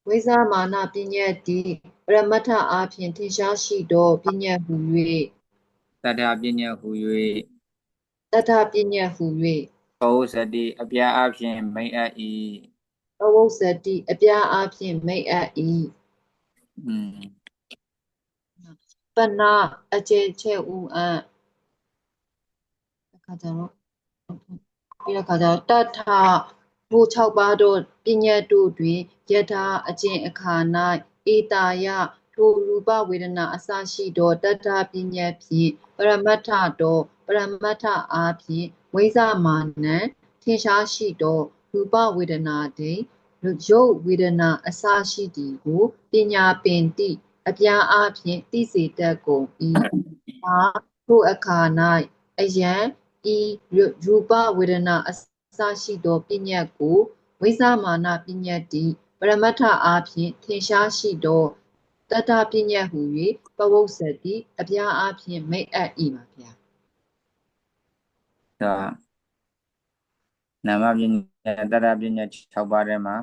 ဝိဇ္ဇမာနပညတ်တိပရမတ္ထအားဖြင့်ထင်ရှားရှိသောပညတ်ဟူ၍ တတ္တပညာဟု၍ တထပညတ်ဟူ၍ ဘဝစတိအပြာအဖြင့်မိတ်အပ်၏ ပဝုစတိအပြားအားဖြင့်မိတ်အပ်၏ ပနအကျဲချဲဥအံ့အခါကျတော့ပြီးတော့ခါကျတော့တထထို6ပါးသောပညတ်တို့တွင်ယထာအကျင့်အခါ ၌ဧတာယထိုရူပဝေဒနာအစရှိသောတထပညတ်ဖြင့်ပရမတ္ထတောပရမတ္ထအားဖြင့်ဝိဇ္ဇမာနံထင်ရှားရှိသောရူပဝေဒနာတေရုပ်ဝေဒနာအစရှိသည်ကိုပညာပင်တိအပြားအားဖြင့်သိစေတတ်ကုန်၏ထိုအခါ ၌အယံဤရူပဝေဒနာအစရှိသောပညတ်ကိုဝိဇ္ဇမာနပညတ်တိပရမတ္ထအားဖြင့်ထင်ရှားရှိသောတတ္ထပညတ်ဟူ၍ပဝုစတိအပြားအားဖြင့်မိတ်အပ်၏ပါဗျာ ဒါနာမပညာတတ္တပညာ6ပါးထဲမှာ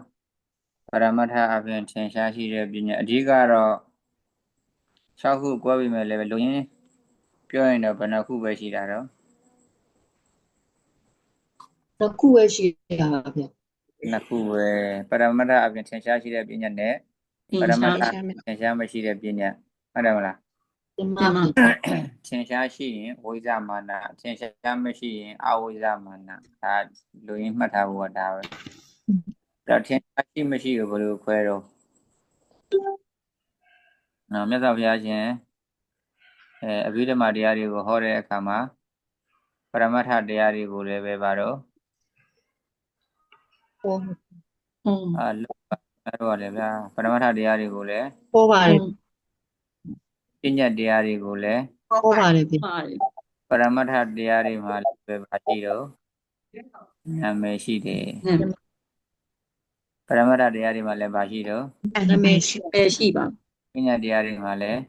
ပရမတ္ထအဖြင့်ထင်ရှားရှိတဲ့ပညာအဓိကတော့6ခုကွဲပြီးမဲ့လည်းပဲလူရင်းပြောရင်တော့ဘယ်နှခုပဲရှိတာတော့ တစ်ခုပဲရှိတာပါဗျာ နှစ်ခုပဲပရမတ္ထအပြင်ထင်ရှားရှိတဲ့ပညာနဲ့ပရမတ္ထထင်ရှားမရှိတဲ့ပညာဟုတ်တယ်မလား တင်ပါ တင်ပါ ဗျာ ထင်ရှားရှိရင်ဝိဇ္ဇမာနထင်ရှားမရှိရင်အဝိဇ္ဇမာနဒါလူရင်းမှတ်ထားဖို့ကဒါပဲဒါထင်ရှားရှိမရှိကိုဘယ်လိုခွဲတော့နော်မြတ်စွာဘုရားရှင်အဘိဓမ္မာတရားတွေကိုဟောတဲ့အခါမှာပရမတ္ထတရားတွေကိုလည်းပဲပါတော့ ဟော ဟုတ် လို့ရတယ်ဗျာပရမတ္ထတရားတွေကိုလည်း ဟောပါတယ် ပညာတရားတွေကိုလည်း ဟောပါတယ်ဗျာ ပါတယ် ပရမတ္ထတရားတွေမှာလည်းပဲပါရှိတော့နာမည်ရှိတယ် နံ ပရမတ္ထတရားတွေမှာလည်းပါရှိတော့ နာမည်ရှိ ပဲရှိပါ ပညာတရားတွေမှာလည်း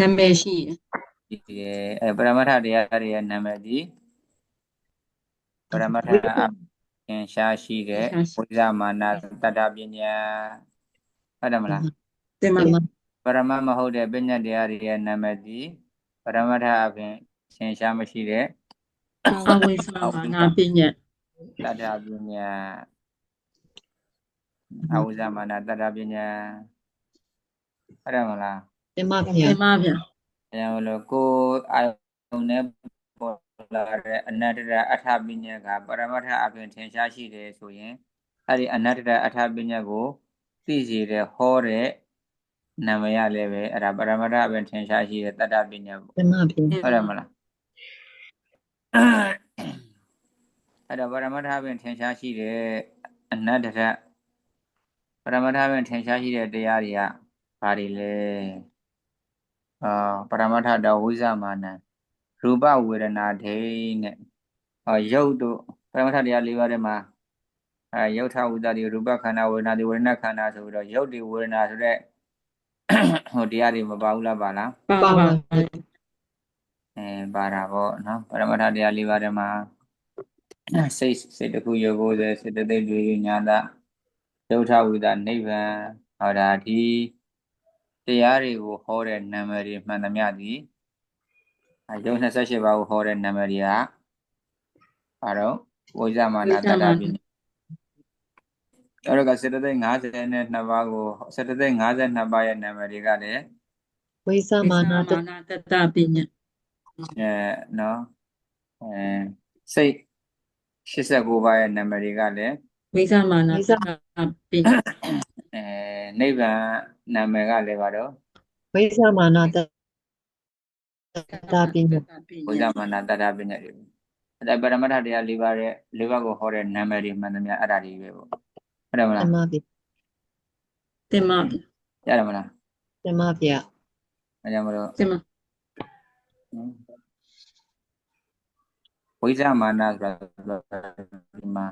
နာမည်ရှိတယ် ရှိတယ်ပရမတ္ထတရားတွေရဲ့နာမည်ဒီပရမတ္ထအသင်ရှားရှိတဲ့ဝိဇ္ဇမာနတတ္တပညာဟုတ်တယ်မလား တင်ပါ ပရမတ်မဟုတ်တဲ့ပညာတရားတွေရဲ့နာမည်ဒီပရမတ္ထအပြင်သင်ရှားမရှိတဲ့ အဝိဇ္ဇမာနပညာ တတ္တပညာအဝိဇ္ဇမာနတတ္တပညာဟုတ်တယ်မလား တင်ပါဗျာ တင်ပါဗျာ အဲဒါလို့ကိုအာယုန်နဲ့ပေါ်လာတဲ့အနတ္တရအထပညာကပရမတ္ထအပြင်ထင်ရှားရှိတယ်ဆိုရင်အဲ့ဒီအနတ္တရအထပညာကိုသိစေတဲ့ဟောတဲ့နာမည်ရလည်းပဲအဲ့ဒါပရမတ္ထအပြင်ထင်ရှားရှိတဲ့တတ္တပညာပေါ့ တင်ပါဗျာ ဟုတ်တယ်မလားအဲ့ဒါပရမတ္ထအပြင်ထင်ရှားရှိတဲ့အနတ္တရပရမတ္ထအပြင်ထင်ရှားရှိတဲ့တရားတွေကဘာတွေလဲပရမတ္ထတော်ဝိဇ္ဇမာနရူပဝေဒနာဒိနဲ့ရုပ်တို့ပရမတ္ထတရား၄ပါးထဲမှာရုပ်ထဝိဇ္ဇတိရူပခန္ဓာဝေဒနာတိဝေဒနာခန္ဓာဆိုပြီးတော့ရုပ်တွေဝေဒနာဆိုတဲ့ဟိုတရားတွေမပါဘူးလားပါလား ပါ ပါ ပါ ပါ ပါတာပေါ့နော်ပရမတ္ထတရား၄ပါးထဲမှာစိတ်တစ်ခုရုပ်ကိုယ်စေတသိက်တွေညာတာရုပ်ထဝိဇ္ဇနိဗ္ဗာန်ဟောတာဒီတရားတွေကိုဟောတဲ့နာမည်တွေမှန်သမျှသည်ရုပ်28ပါးကိုဟောတဲ့နာမည်တွေကဘာတော့ဝိဇ္ဇမာနတတ္တပညာအဲ့တော့စေတသိက်52ပါးကိုစေတသိက်52ပါးရဲ့နာမည်တွေကလည်း ဝိသမ မာ နာ န တ တတ္တပညာ နော်စိတ်89ပါးရဲ့နာမည်တွေကလည်း ဝိဇ္ဇမာနတတ္တပညာ နိဗ္ဗာန်နာမည်ကလည်းပါတော့ ဝိသမနာတတာပညာ ဝိဇ္ဇမာနတတ္တပညာတွေအဲ့ပရမတ္ထတရား၄ပါးရဲ့၄ပါးကိုဟောတဲ့နာမည်တွေမှန်သမျှအဲ့ဒါတွေပဲပေါ့ဟုတ်တယ်မလား တင်ပါဗျာ တင်ပါ ရတယ်မလား တင်ပါဗျာ အဲကြောင့်မလို့ တင်ပါ ဝိဇ္ဇမာနဆိုတာဒီမှာ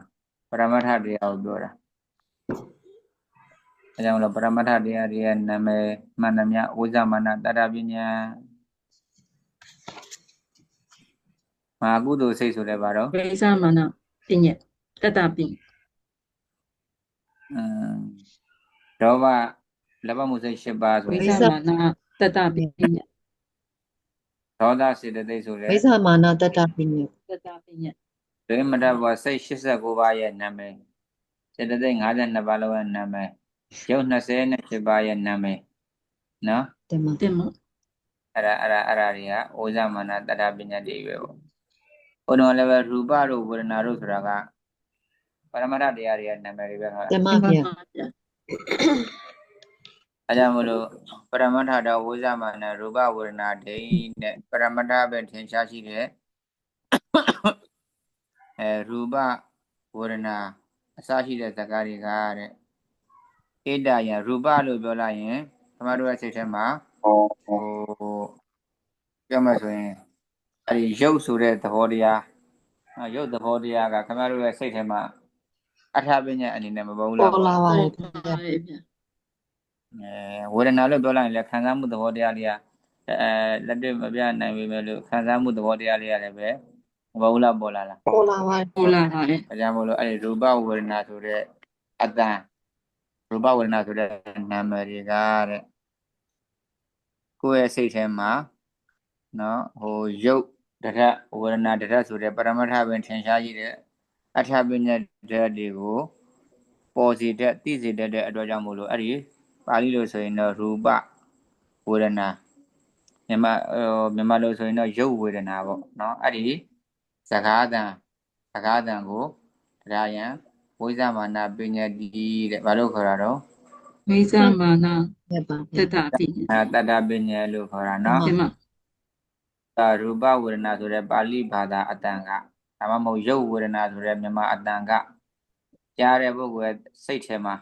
ပရမတ္ထတရားကိုပြောတာအဲကြောင့်မလို့ပရမတ္ထတရားတွေရဲ့နာမည်မှန်သမျှဝိဇ္ဇမာနတတ္တပညာမဟာကုသိုလ်စိတ်ဆိုလည်းပါတော့ ဝိဇ္ဇမာနပညာတတ္တပညာ ဒေါဘလဘမှုစိတ်၈ပါးဆို ဝိ ရင် ဇ္ဇမာနတတ္တပညာ ဒေါသစေတသိက်ဆိုလည်း ဝိသမနာတတာပညာ တတ္တပညာ ဒိမတဘောစိတ်89ပါးရဲ့နာမည်စေတသိက်52ပါးလုံးရဲ့နာမည်ရုပ်28ပါးရဲ့နာမည်နော် တင်ပါ တင်ပါ အဲ့ဒါတွေကဝိဇ္ဇမာနတတ္တပညာတွေပဲပေါ့ဘုံတော်လည်းပဲရူပတို့ဝေဒနာတို့ဆိုတာကပရမတ္ထတရားတွေရဲ့နာမည်တွေပဲဟုတ်လား တင်ပါဗျာ အဲကြောင့်မလို့ပရမတ္ထတော်ဝိဇ္ဇမာနရူပဝေဒနာဒိနဲ့ပရမတ္ထပဲထင်ရှားရှိတဲ့ရူပဝေဒနာအစရှိတဲ့ဇာတ်တွေကတဲ့ဣဒယရူပလို့ပြောလိုက်ရင်ခမတို့ရဲ့စိတ်ထဲမှာပြောမှဆိုရင်အဲဒီရုပ်ဆိုတဲ့သဘောတရားရုပ်သဘောတရားကခမတို့ရဲ့စိတ်ထဲမှာအထပညာအနေနဲ့မပေါ်ဘူးလား ပေါ်လာပါတယ်ဗျာ ဝေဒနာလို့ပြောလိုက်ရင်လည်းခံစားမှုသဘောတရားတွေကလက်တွေ့မပြနိုင်ပေမဲ့လို့ခံစားမှုသဘောတရားတွေကလည်းပဲမပေါ်ဘူးလားပေါ်လာလား ပေါ်လာပါတယ် ပေါ်လာပါတယ် ဒါကြောင့်မို့လို့အဲ့ဒီရူပဝေဒနာဆိုတဲ့အတန်ရူပဝေဒနာဆိုတဲ့နာမည်တွေကတဲ့ကိုယ့်ရဲ့စိတ်ထဲမှာနော်ရုပ်တထဝေဒနာတထဆိုတဲ့ပရမတ္ထပင်ထင်ရှားရှိတဲ့အထပညာဓာတ်တွေကို ပေါ်စီတဲ့သိစီတဲ့အတွက်ကြောင့်မို့လို့အဲ့ဒီပါဠိလိုဆိုရင်တော့ရူပဝေဒနာမြန်မာလိုဆိုရင်တော့ရုပ်ဝေဒနာပေါ့နော်အဲ့ဒီစကားသံကိုတရားယံဝိဇ္ဇမာနပညာတိတဲ့ဘာလို့ခေါ်တာတော့ ဝိဇမာန ဟုတ်ပါ တ ဗျာ တပိညာ တတ္တပညာလို့ခေါ်တာနော် ဒီမှာ ရူပဝေဒနာဆိုတဲ့ပါဠိဘာသာအတန်ကဒါမှမဟုတ်ရုပ်ဝေဒနာဆိုတဲ့မြန်မာအတန်ကကြားတဲ့ပုဂ္ဂိုလ်ရဲ့စိတ်ထဲမှာ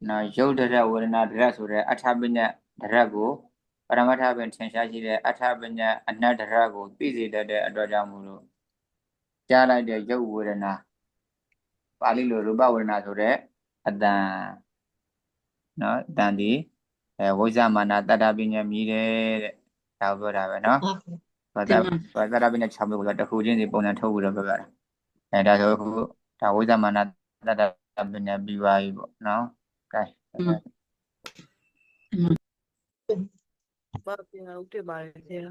နော်ရုပ်တရက်ဝေဒနာတရက်ဆိုတဲ့အထာပညာတရက်ကိုပရမတ္ထပင်ထင်ရှားရှိတဲ့အထာပညာအနတ်တရက်ကိုသိစေတတ်တဲ့အတွက်ကြောင့်မို့လို့ကြားလိုက်တဲ့ရုပ်ဝေဒနာပါဠိလိုရူပဝေဒနာဆိုတဲ့အတန်နော်အတန်ဒီဝိဇ္ဇမာနတတ္တပညာမြည်တယ်တဲ့ဒါကိုပြောတာပဲနော် ဘာသာပညာ6မျိုးကိုတခုချင်းစီပုံစံထုတ်ပြီးတော့ပြောပြတာဒါဆိုအခုဒါဝိဇ္ဇမာနတတ္တပညာပြီးပါပြီပေါ့နော်ကဲ ဘာပြန်ဟုတ်တယ်ပါလေဆရာ